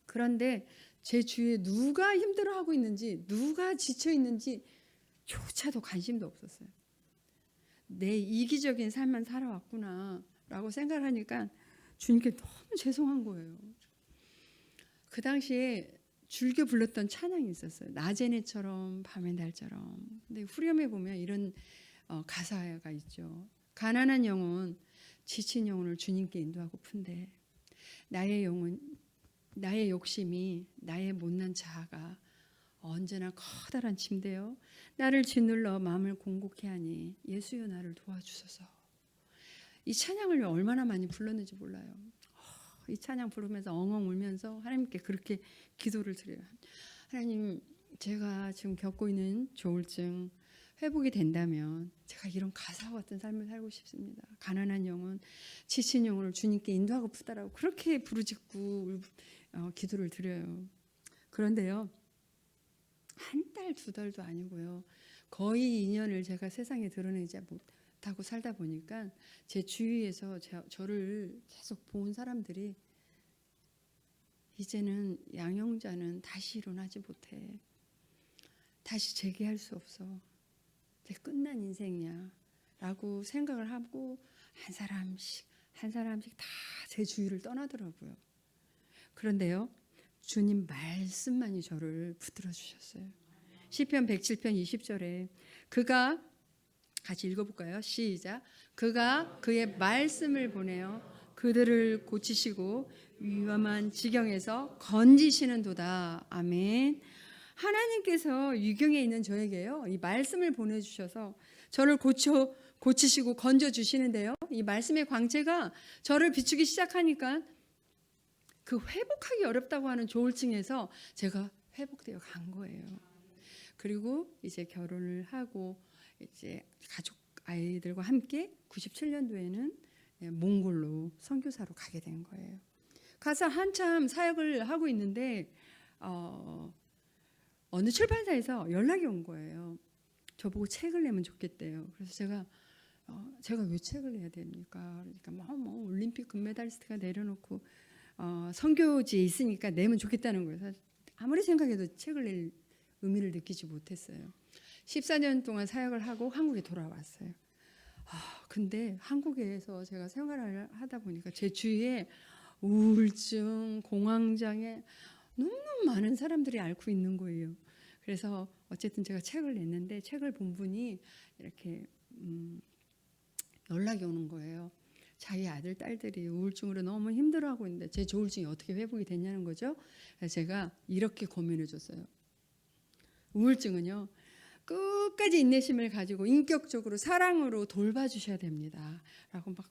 그런데 제 주위에 누가 힘들어하고 있는지 누가 지쳐 있는지 조차도 관심도 없었어요. 내 이기적인 삶만 살아왔구나 라고 생각하니까 주님께 너무 죄송한 거예요. 그 당시에 즐겨 불렀던 찬양이 있었어요. 낮의 내처럼 밤의 달처럼. 근데 후렴에 보면 이런 가사가 있죠. 가난한 영혼, 지친 영혼을 주님께 인도하고픈데 나의 욕심이 나의 못난 자아가 언제나 커다란 침대요. 나를 짓눌러 마음을 공곡해 하니 예수여 나를 도와주소서. 이 찬양을 얼마나 많이 불렀는지 몰라요. 이 찬양 부르면서 엉엉 울면서 하나님께 그렇게 기도를 드려요. 하나님, 제가 지금 겪고 있는 조울증 회복이 된다면 제가 이런 가사와 같은 삶을 살고 싶습니다. 가난한 영혼, 지친 영혼을 주님께 인도하고 푸다라고 그렇게 부르짖고 기도를 드려요. 그런데요, 한 달, 두 달도 아니고요. 거의 2년을 제가 세상에 드러내지 못하고 살다 보니까 제 주위에서 저를 계속 본 사람들이 이제는 양형자는 다시 일어나지 못해. 다시 재기할 수 없어. 이제 끝난 인생이야. 라고 생각을 하고 한 사람씩 다 제 주위를 떠나더라고요. 그런데요, 주님 말씀만이 저를 붙들어 주셨어요. 시편 107편 20절에 그가, 같이 읽어볼까요? 시작. 그가 그의 말씀을 보내어 그들을 고치시고 위험한 지경에서 건지시는도다. 아멘. 하나님께서 유경에 있는 저에게요, 이 말씀을 보내주셔서 저를 고치시고 건져주시는데요, 이 말씀의 광채가 저를 비추기 시작하니까 그 회복하기 어렵다고 하는 조울증에서 제가 회복되어 간 거예요. 그리고 이제 결혼을 하고 이제 가족 아이들과 함께 97년도에는 몽골로 선교사로 가게 된 거예요. 가서 한참 사역을 하고 있는데 어느 출판사에서 연락이 온 거예요. 저보고 책을 내면 좋겠대요. 그래서 제가 왜 책을 내야 됩니까? 그러니까 뭐 올림픽 금메달리스트가 내려놓고 선교지에 있으니까 내면 좋겠다는 거예요. 아무리 생각해도 책을 낼 의미를 느끼지 못했어요. 14년 동안 사역을 하고 한국에 돌아왔어요. 근데 한국에서 제가 생활을 하다 보니까 제 주위에 우울증, 공황장애 너무너무 많은 사람들이 앓고 있는 거예요. 그래서 어쨌든 제가 책을 냈는데 책을 본 분이 이렇게 연락이 오는 거예요. 자기 아들, 딸들이 우울증으로 너무 힘들어하고 있는데 제 우울증이 어떻게 회복이 됐냐는 거죠. 그래서 제가 이렇게 고민해 줬어요. 우울증은요, 끝까지 인내심을 가지고 인격적으로 사랑으로 돌봐주셔야 됩니다. 라고 막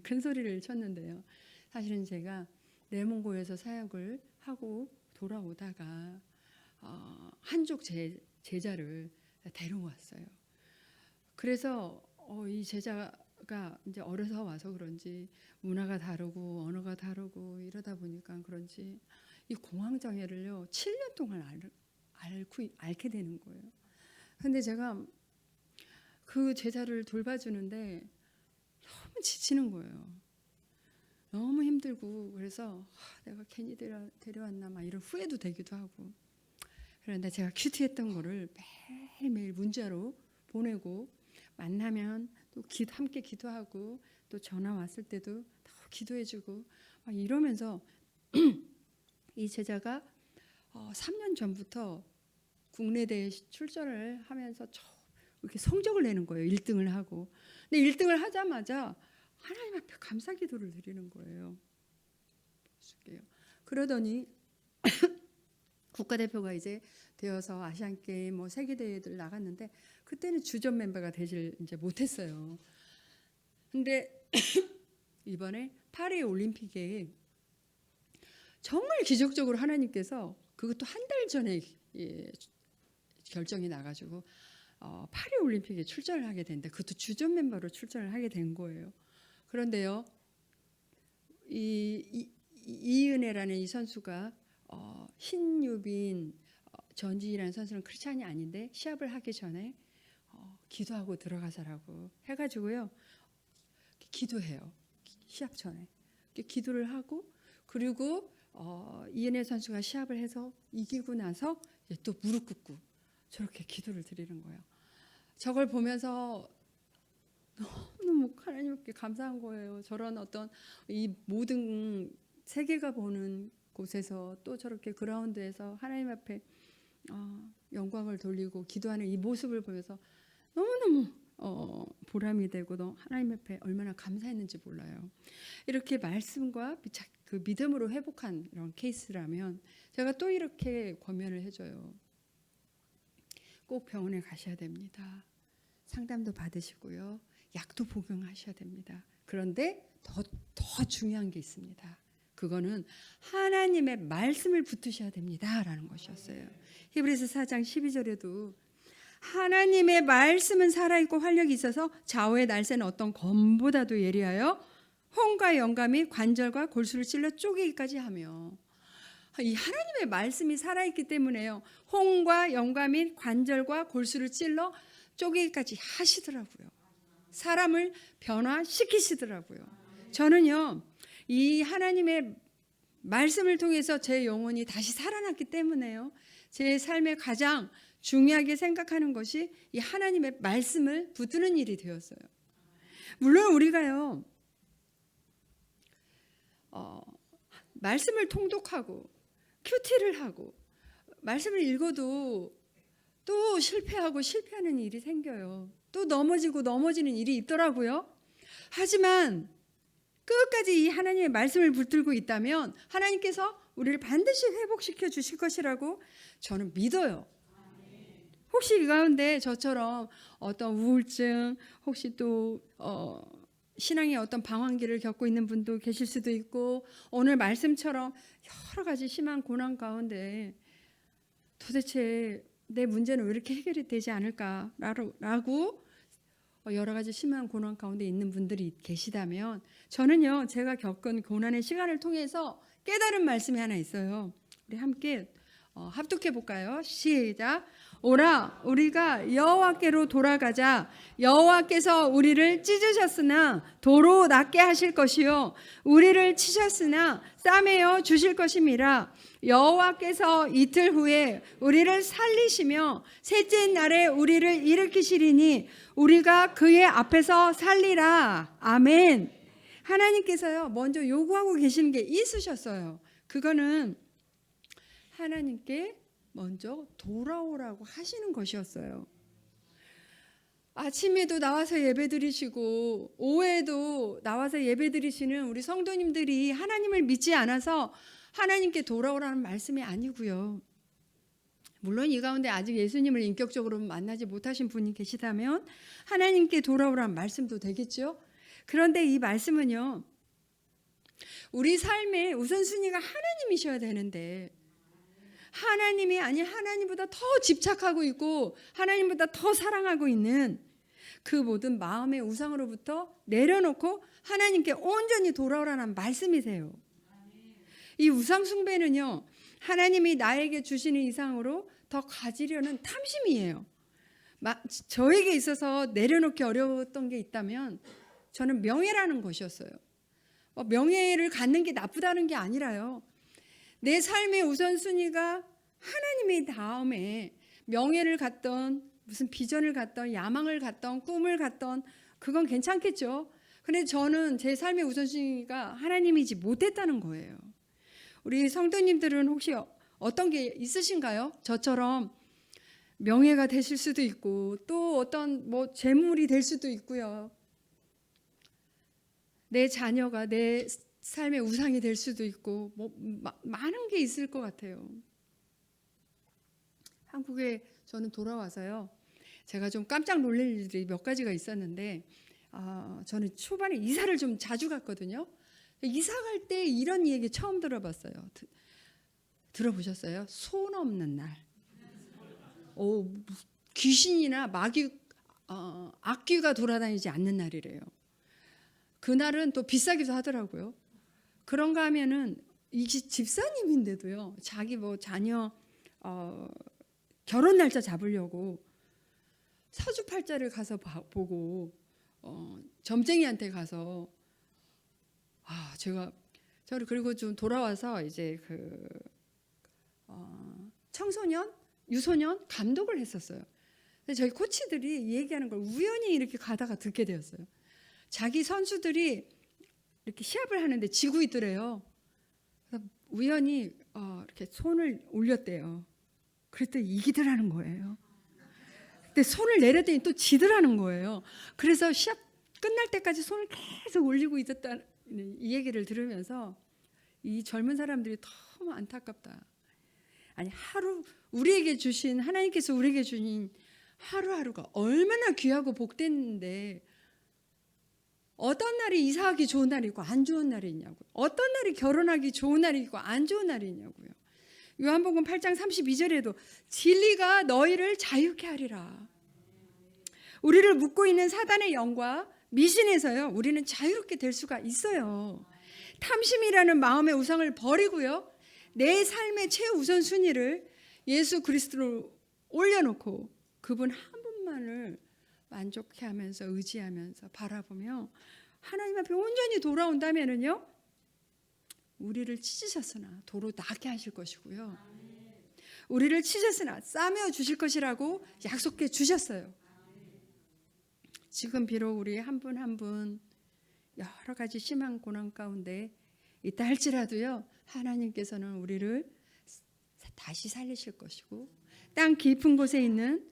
큰 소리를 쳤는데요. 사실은 제가 내몽고에서 사역을 하고 돌아오다가 한족 제자를 데려왔어요. 그래서 이 제자가 이제 어려서 와서 그런지 문화가 다르고 언어가 다르고 이러다 보니까 그런지 이 공황장애를요 7년 동안 앓게 되는 거예요. 근데 제가 그 제자를 돌봐주는데 너무 지치는 거예요. 너무 힘들고 그래서 내가 괜히 데려왔나 막 이런 후회도 되기도 하고. 그런데 제가 큐티했던 거를 매일매일 문자로 보내고 만나면 또 함께 기도하고 또 전화 왔을 때도 더 기도해주고 막 이러면서 이 제자가 3년 전부터 국내대회 출전을 하면서 이렇게 성적을 내는 거예요. 1등을 하고. 근데 1등을 하자마자 하나님 앞에 감사 기도를 드리는 거예요. 그러더니 국가대표가 이제 되어서 아시안 게임, 뭐 세계 대회들 나갔는데 그때는 주전 멤버가 되질 이제 못했어요. 근데 이번에 파리 올림픽에 정말 기적적으로 하나님께서 그것도 한 달 전에 결정이 나가지고 파리 올림픽에 출전을 하게 된다. 그것도 주전 멤버로 출전을 하게 된 거예요. 그런데요, 이은혜라는 이 선수가 신유빈, 전지희라는 선수는 크리스찬이 아닌데 시합을 하기 전에 기도하고 들어가서라고 해가지고요, 기도해요. 시합 전에 기도를 하고 그리고 이은혜 선수가 시합을 해서 이기고 나서 이제 또 무릎 꿇고 저렇게 기도를 드리는 거예요. 저걸 보면서 너무 하나님께 감사한 거예요. 저런 어떤 이 모든 세계가 보는 곳에서 또 저렇게 그라운드에서 하나님 앞에 영광을 돌리고 기도하는 이 모습을 보면서 너무너무 보람이 되고 하나님 앞에 얼마나 감사했는지 몰라요. 이렇게 말씀과 그 믿음으로 회복한 이런 케이스라면 제가 또 이렇게 권면을 해줘요. 꼭 병원에 가셔야 됩니다. 상담도 받으시고요. 약도 복용하셔야 됩니다. 그런데 더 중요한 게 있습니다. 그거는 하나님의 말씀을 붙드셔야 됩니다라는 것이었어요. 히브리서 4장 12절에도 하나님의 말씀은 살아있고 활력이 있어서 좌우의 날새는 어떤 검보다도 예리하여 혼과 영감이 관절과 골수를 찔러 쪼개기까지 하며, 이 하나님의 말씀이 살아있기 때문에요. 홍과 영과 및 관절과 골수를 찔러 쪼개기까지 하시더라고요. 사람을 변화시키시더라고요. 저는요, 이 하나님의 말씀을 통해서 제 영혼이 다시 살아났기 때문에요. 제 삶에 가장 중요하게 생각하는 것이 이 하나님의 말씀을 붙드는 일이 되었어요. 물론 우리가요, 말씀을 통독하고 큐티를 하고 말씀을 읽어도 또 실패하는 일이 생겨요. 또 넘어지는 일이 있더라고요. 하지만 끝까지 이 하나님의 말씀을 붙들고 있다면 하나님께서 우리를 반드시 회복시켜 주실 것이라고 저는 믿어요. 혹시 이 가운데 저처럼 어떤 우울증, 혹시 또 신앙의 어떤 방황기를 겪고 있는 분도 계실 수도 있고, 오늘 말씀처럼 여러 가지 심한 고난 가운데 도대체 내 문제는 왜 이렇게 해결이 되지 않을까라고 여러 가지 심한 고난 가운데 있는 분들이 계시다면, 저는요, 제가 겪은 고난의 시간을 통해서 깨달은 말씀이 하나 있어요. 우리 함께 합독해 볼까요? 시작. 오라, 우리가 여호와께로 돌아가자. 여호와께서 우리를 찢으셨으나 도로 낫게 하실 것이요, 우리를 치셨으나 싸매어 주실 것임이라. 여호와께서 이틀 후에 우리를 살리시며 셋째 날에 우리를 일으키시리니 우리가 그의 앞에서 살리라. 아멘. 하나님께서요, 먼저 요구하고 계시는 게 있으셨어요. 그거는 하나님께 먼저 돌아오라고 하시는 것이었어요. 아침에도 나와서 예배드리시고 오후에도 나와서 예배드리시는 우리 성도님들이 하나님을 믿지 않아서 하나님께 돌아오라는 말씀이 아니고요. 물론 이 가운데 아직 예수님을 인격적으로 만나지 못하신 분이 계시다면 하나님께 돌아오라는 말씀도 되겠죠. 그런데 이 말씀은요, 우리 삶의 우선순위가 하나님이셔야 되는데 하나님이 아닌 하나님보다 더 집착하고 있고 하나님보다 더 사랑하고 있는 그 모든 마음의 우상으로부터 내려놓고 하나님께 온전히 돌아오라는 말씀이세요. 이 우상 숭배는요, 하나님이 나에게 주시는 이상으로 더 가지려는 탐심이에요. 저에게 있어서 내려놓기 어려웠던 게 있다면 저는 명예라는 것이었어요. 명예를 갖는 게 나쁘다는 게 아니라요, 내 삶의 우선순위가 하나님의 다음에 명예를 갖던 무슨 비전을 갖던 야망을 갖던 꿈을 갖던 그건 괜찮겠죠. 그런데 저는 제 삶의 우선순위가 하나님이지 못했다는 거예요. 우리 성도님들은 혹시 어떤 게 있으신가요? 저처럼 명예가 되실 수도 있고 또 어떤 재물이 될 수도 있고요. 내 자녀가 내 삶의 우상이 될 수도 있고 많은 게 있을 것 같아요. 한국에 저는 돌아와서요, 제가 좀 깜짝 놀랄 일들이 몇 가지가 있었는데, 저는 초반에 이사를 좀 자주 갔거든요. 이사 갈 때 이런 얘기 처음 들어봤어요. 들어보셨어요? 손 없는 날. 귀신이나 마귀, 악귀가 돌아다니지 않는 날이래요. 그날은 또 비싸기도 하더라고요. 그런가 하면은 이 집사님인데도요, 자기 자녀 결혼 날짜 잡으려고 사주팔자를 가서 보고 점쟁이한테 가서 저를 그리고 좀 돌아와서 이제 청소년, 유소년 감독을 했었어요. 근데 저희 코치들이 얘기하는 걸 우연히 이렇게 가다가 듣게 되었어요. 자기 선수들이 이렇게 시합을 하는데 지고 있더래요. 그래서 우연히 이렇게 손을 올렸대요. 그랬더니 이기더라는 거예요. 근데 손을 내렸더니 또 지더라는 거예요. 그래서 시합 끝날 때까지 손을 계속 올리고 있었다는 이 얘기를 들으면서 이 젊은 사람들이 너무 안타깝다. 아니, 하나님께서 우리에게 주신 하루하루가 얼마나 귀하고 복됐는데 어떤 날이 이사하기 좋은 날이고 안 좋은 날이 있냐고요. 어떤 날이 결혼하기 좋은 날이 있고 안 좋은 날이 있냐고요. 요한복음 8장 32절에도 진리가 너희를 자유케 하리라. 우리를 묶고 있는 사단의 영과 미신에서요, 우리는 자유롭게 될 수가 있어요. 탐심이라는 마음의 우상을 버리고요, 내 삶의 최우선순위를 예수 그리스도로 올려놓고 그분 한 분만을 만족해하면서 의지하면서 바라보며 하나님 앞에 온전히 돌아온다면은요, 우리를 찢으셨으나 도로 나게 하실 것이고요, 우리를 찢으셨으나 싸매어 주실 것이라고 약속해 주셨어요. 지금 비록 우리 한 분 한 분 여러 가지 심한 고난 가운데 있다 할지라도요, 하나님께서는 우리를 다시 살리실 것이고 땅 깊은 곳에 있는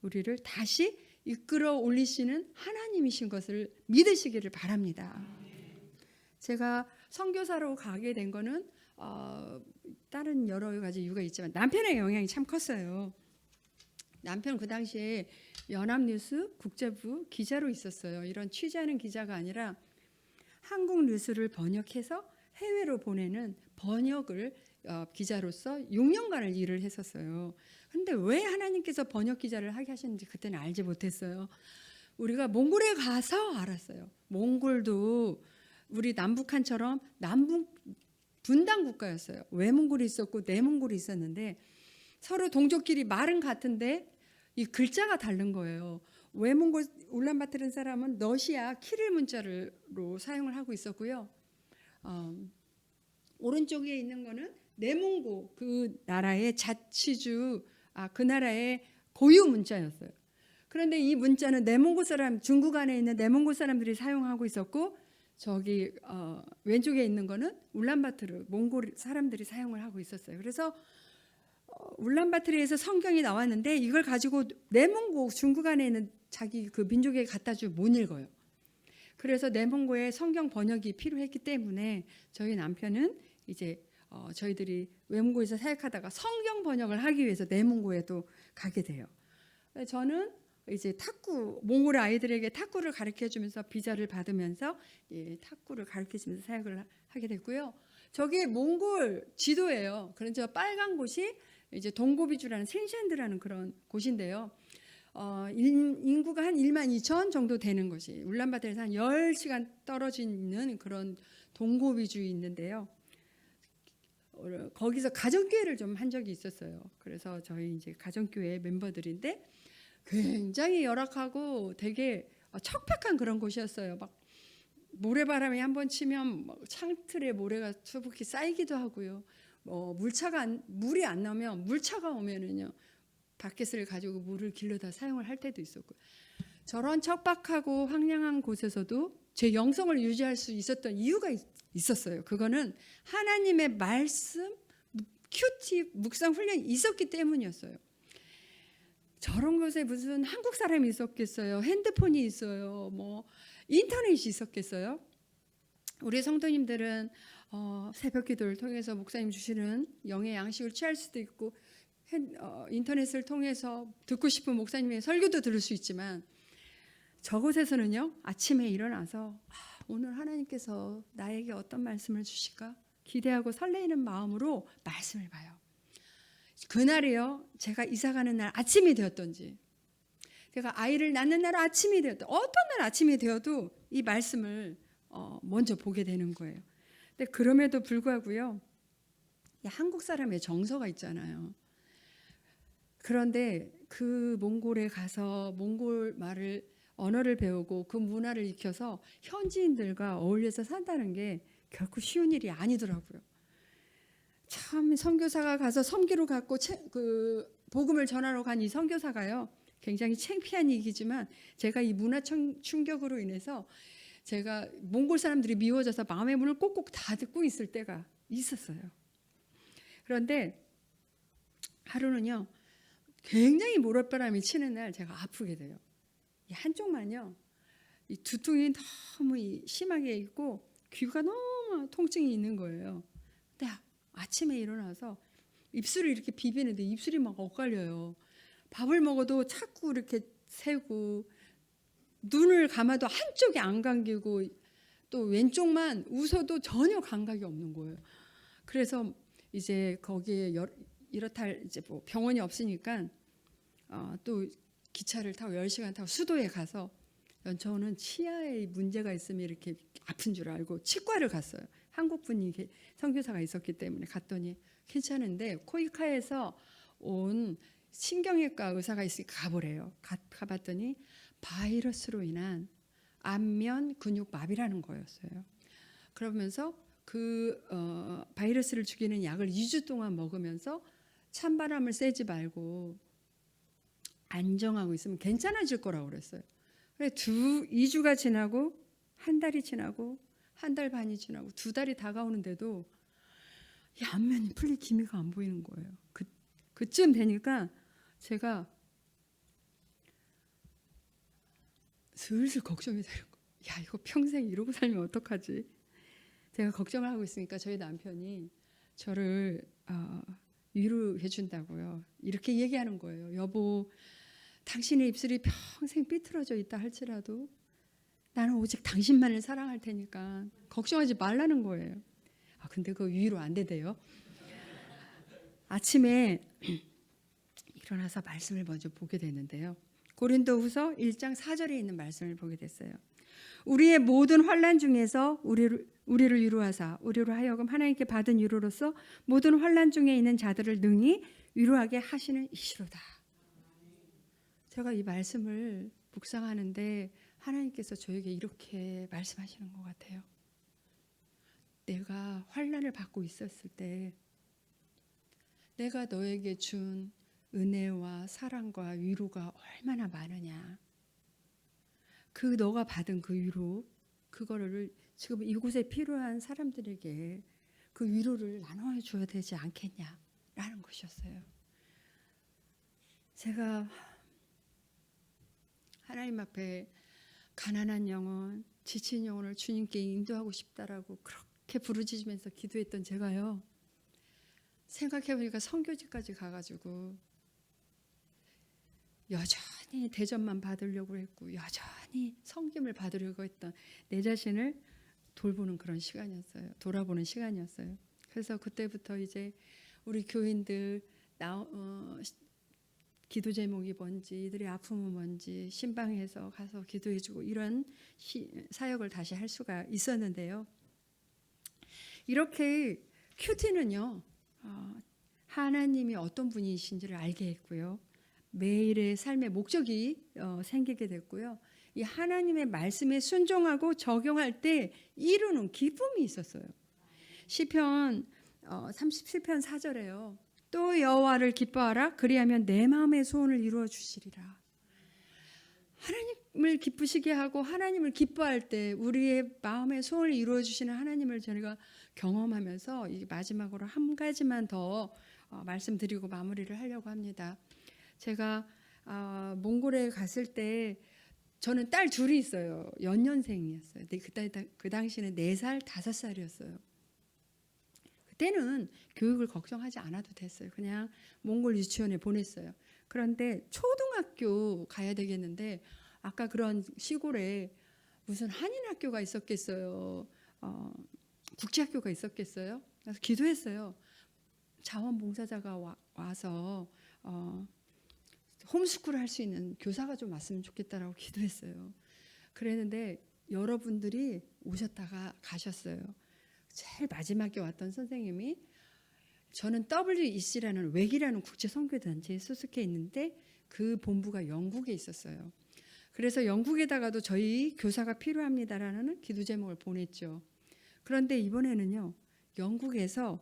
우리를 다시 이끌어 올리시는 하나님이신 것을 믿으시기를 바랍니다. 제가 선교사로 가게 된 거는 다른 여러 가지 이유가 있지만 남편의 영향이 참 컸어요. 남편 그 당시에 연합뉴스 국제부 기자로 있었어요. 이런 취재하는 기자가 아니라 한국 뉴스를 번역해서 해외로 보내는 번역을 기자로서 6년간을 일을 했었어요. 근데 왜 하나님께서 번역 기자를 하게 하셨는지 그때는 알지 못했어요. 우리가 몽골에 가서 알았어요. 몽골도 우리 남북한처럼 남북 분단 국가였어요. 외몽골이 있었고 내몽골이 있었는데 서로 동족끼리 말은 같은데 이 글자가 다른 거예요. 외몽골 울란바토르 사람은 러시아 키릴 문자로 사용을 하고 있었고요. 오른쪽에 있는 거는 내몽고 그 나라의 자치주 그 나라의 고유 문자였어요. 그런데 이 문자는 내몽고 사람, 중국 안에 있는 내몽고 사람들이 사용하고 있었고 저기 왼쪽에 있는 거는 울란바토르 몽골 사람들이 사용을 하고 있었어요. 그래서 울란바토르에서 성경이 나왔는데 이걸 가지고 내몽고 중국 안에 있는 자기 그 민족에 갖다 주면 못 읽어요. 그래서 내몽고에 성경 번역이 필요했기 때문에 저희 남편은 이제 저희들이 외몽고에서 사역하다가 성경 번역을 하기 위해서 내몽고에도 가게 돼요. 저는 이제 탁구 몽골 아이들에게 탁구를 가르쳐 주면서 비자를 받으면서 탁구를 가르쳐 주면서 사역을 하게 됐고요. 저게 몽골 지도예요. 그래서 빨간 곳이 이제 동고비주라는 생샨드라는 그런 곳인데요. 인구가 한 1만 2천 정도 되는 것이 울란바토르에서 한 10시간 떨어져 있는 그런 동고비주에 있는데요. 거기서 가정교회를 좀 한 적이 있었어요. 그래서 저희 이제 가정교회 멤버들인데 굉장히 열악하고 되게 척박한 그런 곳이었어요. 막 모래바람이 한번 치면 창틀에 모래가 수북히 쌓이기도 하고요. 물이 안 나오면 물차가 오면은요 바켓을 가지고 물을 길러다 사용을 할 때도 있었고 저런 척박하고 황량한 곳에서도 제 영성을 유지할 수 있었던 이유가 있었어요. 그거는 하나님의 말씀, 큐티, 묵상 훈련이 있었기 때문이었어요. 저런 곳에 무슨 한국 사람이 있었겠어요? 핸드폰이 있어요? 인터넷이 있었겠어요? 우리 성도님들은 새벽기도를 통해서 목사님 주시는 영의 양식을 취할 수도 있고 인터넷을 통해서 듣고 싶은 목사님의 설교도 들을 수 있지만 저곳에서는요 아침에 일어나서 오늘 하나님께서 나에게 어떤 말씀을 주실까 기대하고 설레이는 마음으로 말씀을 봐요. 그날이요 제가 이사가는 날 아침이 되었던지 제가 아이를 낳는 날 아침이 되었던 어떤 날 아침이 되어도 이 말씀을 먼저 보게 되는 거예요. 근데 그럼에도 불구하고요 한국 사람의 정서가 있잖아요. 그런데 그 몽골에 가서 몽골 언어를 배우고 그 문화를 익혀서 현지인들과 어울려서 산다는 게 결코 쉬운 일이 아니더라고요. 참 선교사가 가서 섬기러 갔고 그 복음을 전하러 간 이 선교사가요 굉장히 창피한 얘기지만 제가 이 문화 충격으로 인해서 제가 몽골 사람들이 미워져서 마음의 문을 꼭꼭 닫고 있을 때가 있었어요. 그런데 하루는요 굉장히 모래바람이 치는 날 제가 아프게 돼요. 한쪽만요 이 두통이 너무 심하게 있고 귀가 너무 통증이 있는 거예요. 근데 아침에 일어나서 입술을 이렇게 비비는데 입술이 막 엇갈려요. 밥을 먹어도 자꾸 이렇게 새고 눈을 감아도 한쪽이 안 감기고 또 왼쪽만 웃어도 전혀 감각이 없는 거예요. 그래서 이제 거기에 이렇다 이제 병원이 없으니까 또 기차를 타고 10시간 타고 수도에 가서 저는 치아에 문제가 있으면 이렇게 아픈 줄 알고 치과를 갔어요. 한국 분이 선교사가 있었기 때문에 갔더니 괜찮은데 코이카에서 온 신경외과 의사가 있으니까 가보래요. 가봤더니 바이러스로 인한 안면 근육 마비라는 거였어요. 그러면서 그 바이러스를 죽이는 약을 2주 동안 먹으면서 찬바람을 쐬지 말고 안정하고 있으면 괜찮아질 거라고 그랬어요. 그래 2주가 지나고 한 달이 지나고 한 달 반이 지나고 2달이 다가오는데도 이 안면이 풀릴 기미가 안 보이는 거예요. 그쯤 되니까 제가 슬슬 걱정이 되는 거예요. 야, 이거 평생 이러고 살면 어떡하지? 제가 걱정을 하고 있으니까 저희 남편이 저를 위로해 준다고요. 이렇게 얘기하는 거예요. 여보, 당신의 입술이 평생 삐뚤어져 있다 할지라도 나는 오직 당신만을 사랑할 테니까 걱정하지 말라는 거예요. 근데 그거 위로 안 되대요. 아침에 일어나서 말씀을 먼저 보게 되는데요. 고린도후서 1장 4절에 있는 말씀을 보게 됐어요. 우리의 모든 환난 중에서 우리를 위로하사 우리로 하여금 하나님께 받은 위로로서 모든 환난 중에 있는 자들을 능히 위로하게 하시는 이시로다. 제가 이 말씀을 묵상하는데 하나님께서 저에게 이렇게 말씀하시는 것 같아요. 내가 환난을 받고 있었을 때 내가 너에게 준 은혜와 사랑과 위로가 얼마나 많으냐. 그 너가 받은 그 위로, 그거를 지금 이곳에 필요한 사람들에게 그 위로를 나눠 줘야 되지 않겠냐라는 것이었어요. 제가 하나님 앞에 가난한 영혼, 지친 영혼을 주님께 인도하고 싶다라고 그렇게 부르짖으면서 기도했던 제가요. 생각해보니까 선교지까지 가가지고 여전히 대접만 받으려고 했고 여전히 섬김을 받으려고 했던 내 자신을 돌보는 그런 시간이었어요. 돌아보는 시간이었어요. 그래서 그때부터 이제 우리 교인들 기도 제목이 뭔지 이들의 아픔은 뭔지 신방에서 가서 기도해주고 이런 사역을 다시 할 수가 있었는데요. 이렇게 큐티는요. 하나님이 어떤 분이신지를 알게 했고요. 매일의 삶의 목적이 생기게 됐고요. 이 하나님의 말씀에 순종하고 적용할 때 이루는 기쁨이 있었어요. 시편 37편 4절에요. 또 여호와를 기뻐하라 그리하면 내 마음의 소원을 이루어 주시리라. 하나님을 기쁘시게 하고 하나님을 기뻐할 때 우리의 마음의 소원을 이루어 주시는 하나님을 저희가 경험하면서 이 마지막으로 한 가지만 더 말씀드리고 마무리를 하려고 합니다. 제가 몽골에 갔을 때 저는 딸 둘이 있어요. 연년생이었어요. 그 당시는 4살, 5살이었어요. 그때는 교육을 걱정하지 않아도 됐어요. 그냥 몽골 유치원에 보냈어요. 그런데 초등학교 가야 되겠는데 아까 그런 시골에 무슨 한인 학교가 있었겠어요. 국제학교가 있었겠어요. 그래서 기도했어요. 자원봉사자가 와서 홈스쿨을 할 수 있는 교사가 좀 왔으면 좋겠다라고 기도했어요. 그랬는데 여러분들이 오셨다가 가셨어요. 제일 마지막에 왔던 선생님이 저는 WEC라는 웩이라는 국제 선교 단체에 소속해 있는데 그 본부가 영국에 있었어요. 그래서 영국에다가도 저희 교사가 필요합니다라는 기도 제목을 보냈죠. 그런데 이번에는요. 영국에서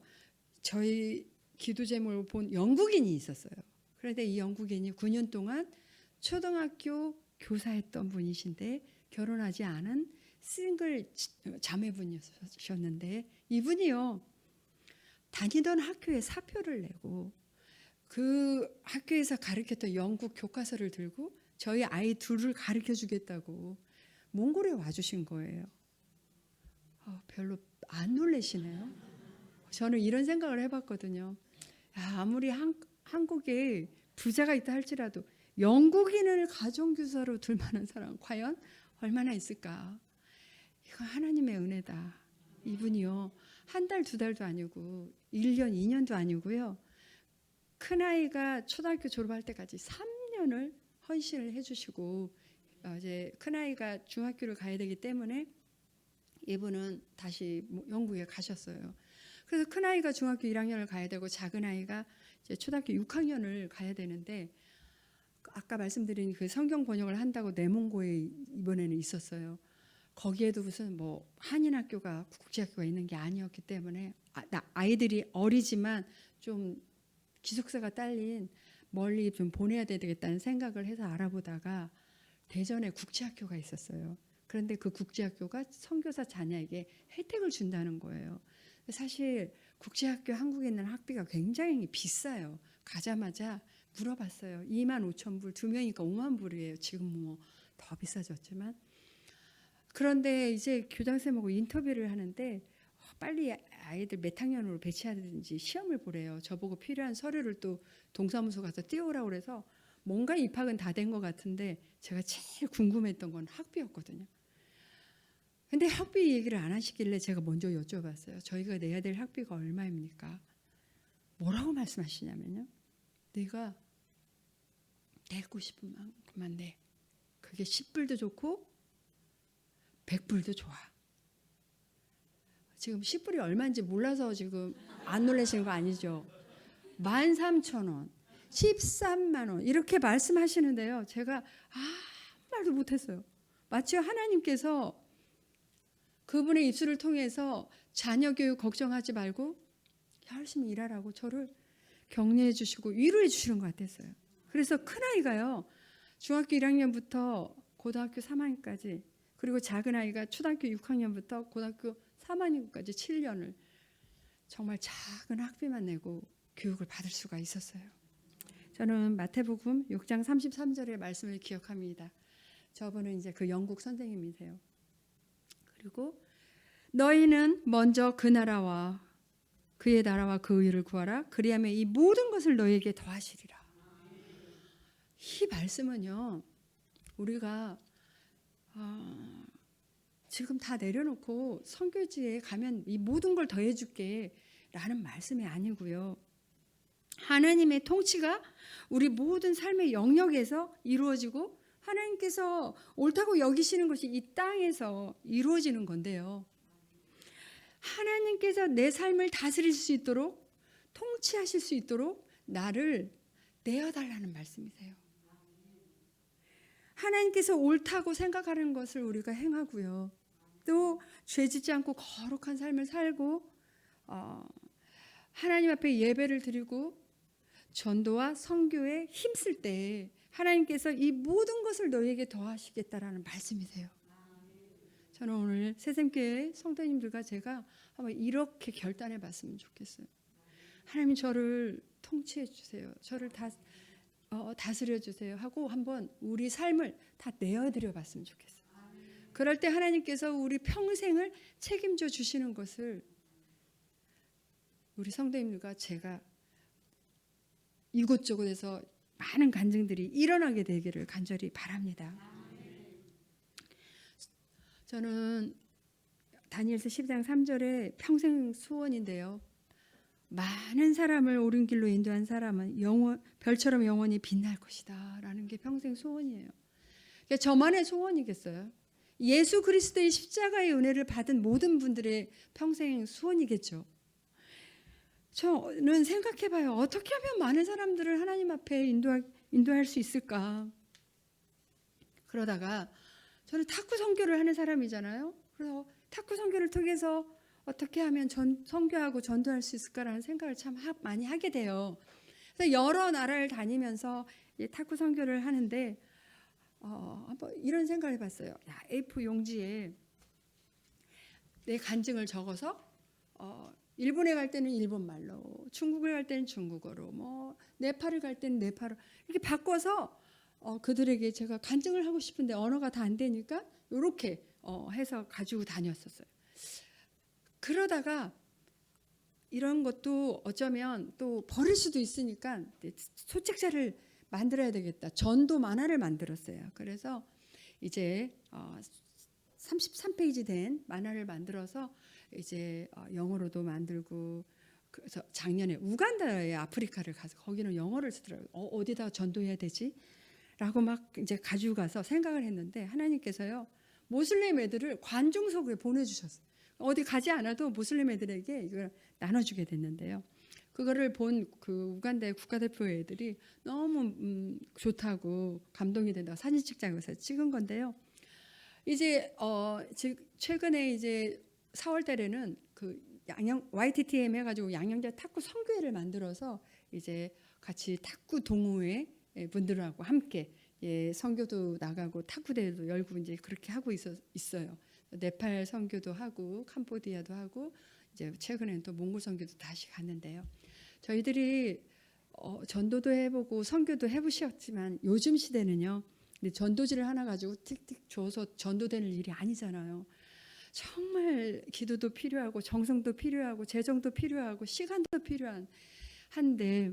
저희 기도 제목을 본 영국인이 있었어요. 그런데 이 영국인이 9년 동안 초등학교 교사했던 분이신데 결혼하지 않은 싱글 자매분이셨는데 이분이요. 다니던 학교에 사표를 내고 그 학교에서 가르쳤던 영국 교과서를 들고 저희 아이 둘을 가르쳐 주겠다고 몽골에 와주신 거예요. 별로 안 놀라시네요. 저는 이런 생각을 해봤거든요. 아무리 한국에 부자가 있다 할지라도 영국인을 가정교사로 둘 만한 사람 과연 얼마나 있을까? 이거 하나님의 은혜다. 이분이요. 한 달, 2달도 아니고 1년, 2년도 아니고요. 큰아이가 초등학교 졸업할 때까지 3년을 헌신을 해주시고 이제 큰아이가 중학교를 가야 되기 때문에 이분은 다시 영국에 가셨어요. 그래서 큰 아이가 중학교 1학년을 가야 되고 작은 아이가 이제 초등학교 6학년을 가야 되는데, 아까 말씀드린 그 성경 번역을 한다고 내몽고에 이번에는 있었어요. 거기에도 무슨 뭐 한인 학교가 국제학교가 있는 게 아니었기 때문에 아이들이 어리지만 좀 기숙사가 딸린 멀리 좀 보내야 되겠다는 생각을 해서 알아보다가 대전에 국제학교가 있었어요. 그런데 그 국제학교가 선교사 자녀에게 혜택을 준다는 거예요. 사실 국제학교 한국에 있는 학비가 굉장히 비싸요. 가자마자 물어봤어요. 25,000불, 2명이니까 5만 불이에요. 지금 뭐 더 비싸졌지만. 그런데 이제 교장선생님하고 인터뷰를 하는데 빨리 아이들 몇 학년으로 배치하든지 시험을 보래요. 저보고 필요한 서류를 또 동사무소 가서 띄우라고 그래서 뭔가 입학은 다 된 것 같은데 제가 제일 궁금했던 건 학비였거든요. 근데 학비 얘기를 안 하시길래 제가 먼저 여쭤봤어요. 저희가 내야 될 학비가 얼마입니까? 뭐라고 말씀하시냐면요. 네가 내고 싶은 만큼만 내. 그게 10불도 좋고 100불도 좋아. 지금 10불이 얼마인지 몰라서 지금 안 놀라시는 거 아니죠? 13,000원, 13만 원 이렇게 말씀하시는데요. 제가 아무 말도 못했어요. 마치 하나님께서 그분의 입술을 통해서 자녀 교육 걱정하지 말고 열심히 일하라고 저를 격려해 주시고 위로해 주시는 것 같았어요. 그래서 큰아이가요. 중학교 1학년부터 고등학교 3학년까지, 그리고 작은 아이가 초등학교 6학년부터 고등학교 3학년까지 7년을 정말 작은 학비만 내고 교육을 받을 수가 있었어요. 저는 마태복음 6장 33절의 말씀을 기억합니다. 저분은 이제 그 영국 선생님이세요. 그리고 너희는 먼저 그 나라와 그의 나라와 그 의를 구하라. 그리하면 이 모든 것을 너희에게 더하시리라. 이 말씀은요, 우리가 지금 다 내려놓고 선교지에 가면 이 모든 걸 더해줄게 라는 말씀이 아니고요. 하나님의 통치가 우리 모든 삶의 영역에서 이루어지고 하나님께서 옳다고 여기시는 것이 이 땅에서 이루어지는 건데요. 하나님께서 내 삶을 다스릴 수 있도록 통치하실 수 있도록 나를 내어달라는 말씀이세요. 하나님께서 옳다고 생각하는 것을 우리가 행하고요. 또 죄짓지 않고 거룩한 삶을 살고 하나님 앞에 예배를 드리고 전도와 선교에 힘쓸 때 하나님께서 이 모든 것을 너희에게 더하시겠다라는 말씀이세요. 저는 오늘 새샘교회 성도님들과 제가 한번 이렇게 결단해 봤으면 좋겠어요. 하나님 저를 통치해 주세요. 저를 다스려 주세요 하고 한번 우리 삶을 다 내어드려 봤으면 좋겠어요. 그럴 때 하나님께서 우리 평생을 책임져 주시는 것을 우리 성도님들과 제가 이곳저곳에서 많은 간증들이 일어나게 되기를 간절히 바랍니다. 저는 다니엘서 10장 3절에 평생 소원인데요. 많은 사람을 옳은 길로 인도한 사람은 별처럼 영원히 빛날 것이다 라는 게 평생 소원이에요. 그러니까 저만의 소원이겠어요? 예수 그리스도의 십자가의 은혜를 받은 모든 분들의 평생 소원이겠죠. 저는 생각해봐요. 어떻게 하면 많은 사람들을 하나님 앞에 인도할 수 있을까? 그러다가 저는 탁구 선교를 하는 사람이잖아요. 그래서 탁구 선교를 통해서 어떻게 하면 선교하고 전도할 수 있을까라는 생각을 참 많이 하게 돼요. 그래서 여러 나라를 다니면서 탁구 선교를 하는데 한번 이런 생각을 해봤어요. A4 용지에 내 간증을 적어서 일본에 갈 때는 일본 말로, 중국에 갈 때는 중국어로, 뭐 네팔을 갈 때는 네팔어 이렇게 바꿔서 그들에게 제가 간증을 하고 싶은데 언어가 다 안 되니까 이렇게 해서 가지고 다녔었어요. 그러다가 이런 것도 어쩌면 또 버릴 수도 있으니까 소책자를 만들어야 되겠다. 전도 만화를 만들었어요. 그래서 이제 33페이지 된 만화를 만들어서 이제 영어로도 만들고, 그래서 작년에 우간다에 아프리카를 가서 거기는 영어를 쓰더라고요. 어디다 전도해야 되지? 라고 막 이제 가지고 가서 생각을 했는데 하나님께서요 모슬렘 애들을 관중석에 보내주셨어요. 어디 가지 않아도 모슬렘 애들에게 이걸 나눠주게 됐는데요. 그거를 본 그 우간다의 국가대표 애들이 너무 좋다고 감동이 된다고 사진 찍자고 해서 찍은 건데요. 이제 최근에 이제 4월 달에는 그 양양 YTTM 해가지고 양양대 탁구 선교회를 만들어서 이제 같이 탁구 동호회 분들하고 함께 선교도 나가고 탁구 대회도 열고 이제 그렇게 하고 있어요. 네팔 선교도 하고 캄보디아도 하고 이제 최근에는 또 몽골 선교도 다시 갔는데요. 저희들이 전도도 해보고 선교도 해보셨지만 요즘 시대는요. 전도지를 하나 가지고 틱틱 줘서 전도되는 일이 아니잖아요. 정말 기도도 필요하고 정성도 필요하고 재정도 필요하고 시간도 한데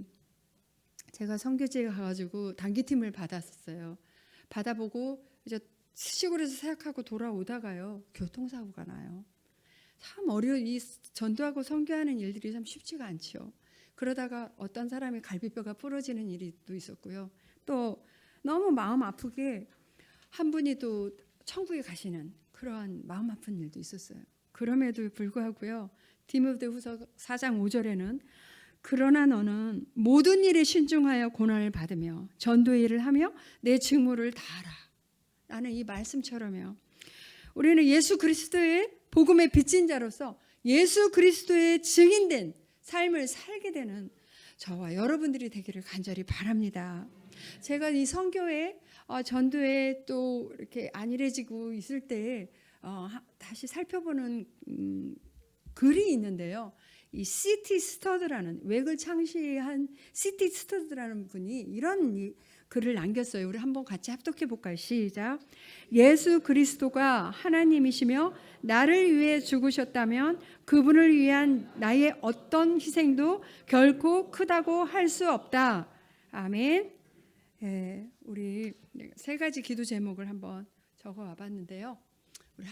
제가 선교지에 가가지고 단기팀을 받았었어요. 받아보고 이제 시골에서 사역하고 돌아오다가요 교통사고가 나요. 참 이 전도하고 선교하는 일들이 참 쉽지가 않죠. 그러다가 어떤 사람이 갈비뼈가 부러지는 일이 또 있었고요. 또 너무 마음 아프게 한 분이 또 천국에 가시는 그러한 마음 아픈 일도 있었어요. 그럼에도 불구하고요. 디모데후서 4장 5절에는 그러나 너는 모든 일에 신중하여 고난을 받으며 전도의 일을 하며 내 직무를 다하라. 라는 이 말씀처럼요. 우리는 예수 그리스도의 복음의 빚진 자로서 예수 그리스도의 증인된 삶을 살게 되는 저와 여러분들이 되기를 간절히 바랍니다. 제가 이 선교회 전도에 또 이렇게 안일해지고 있을 때 다시 살펴보는 글이 있는데요. 이 시티 스터드라는 웹을 창시한 시티 스터드라는 분이 이런 글을 남겼어요. 우리 한번 같이 합독해 볼까요? 시작. 예수 그리스도가 하나님이시며 나를 위해 죽으셨다면 그분을 위한 나의 어떤 희생도 결코 크다고 할 수 없다. 아멘. 우리 세 가지 기도 제목을 한번 적어 와봤는데요. 우리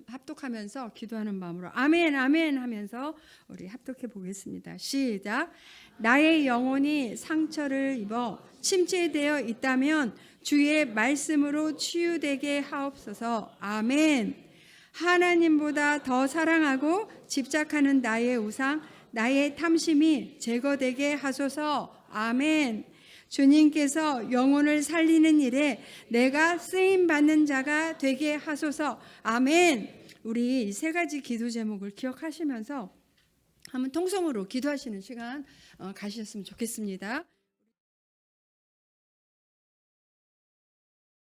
합독하면서 기도하는 마음으로 아멘 아멘 하면서 우리 합독해 보겠습니다. 시작. 나의 영혼이 상처를 입어 침체되어 있다면 주의 말씀으로 치유되게 하옵소서. 아멘. 하나님보다 더 사랑하고 집착하는 나의 우상, 나의 탐심이 제거되게 하소서. 아멘. 주님께서 영혼을 살리는 일에 내가 쓰임받는 자가 되게 하소서. 아멘. 우리 세 가지 기도 제목을 기억하시면서 한번 통성으로 기도하시는 시간 가셨으면 좋겠습니다.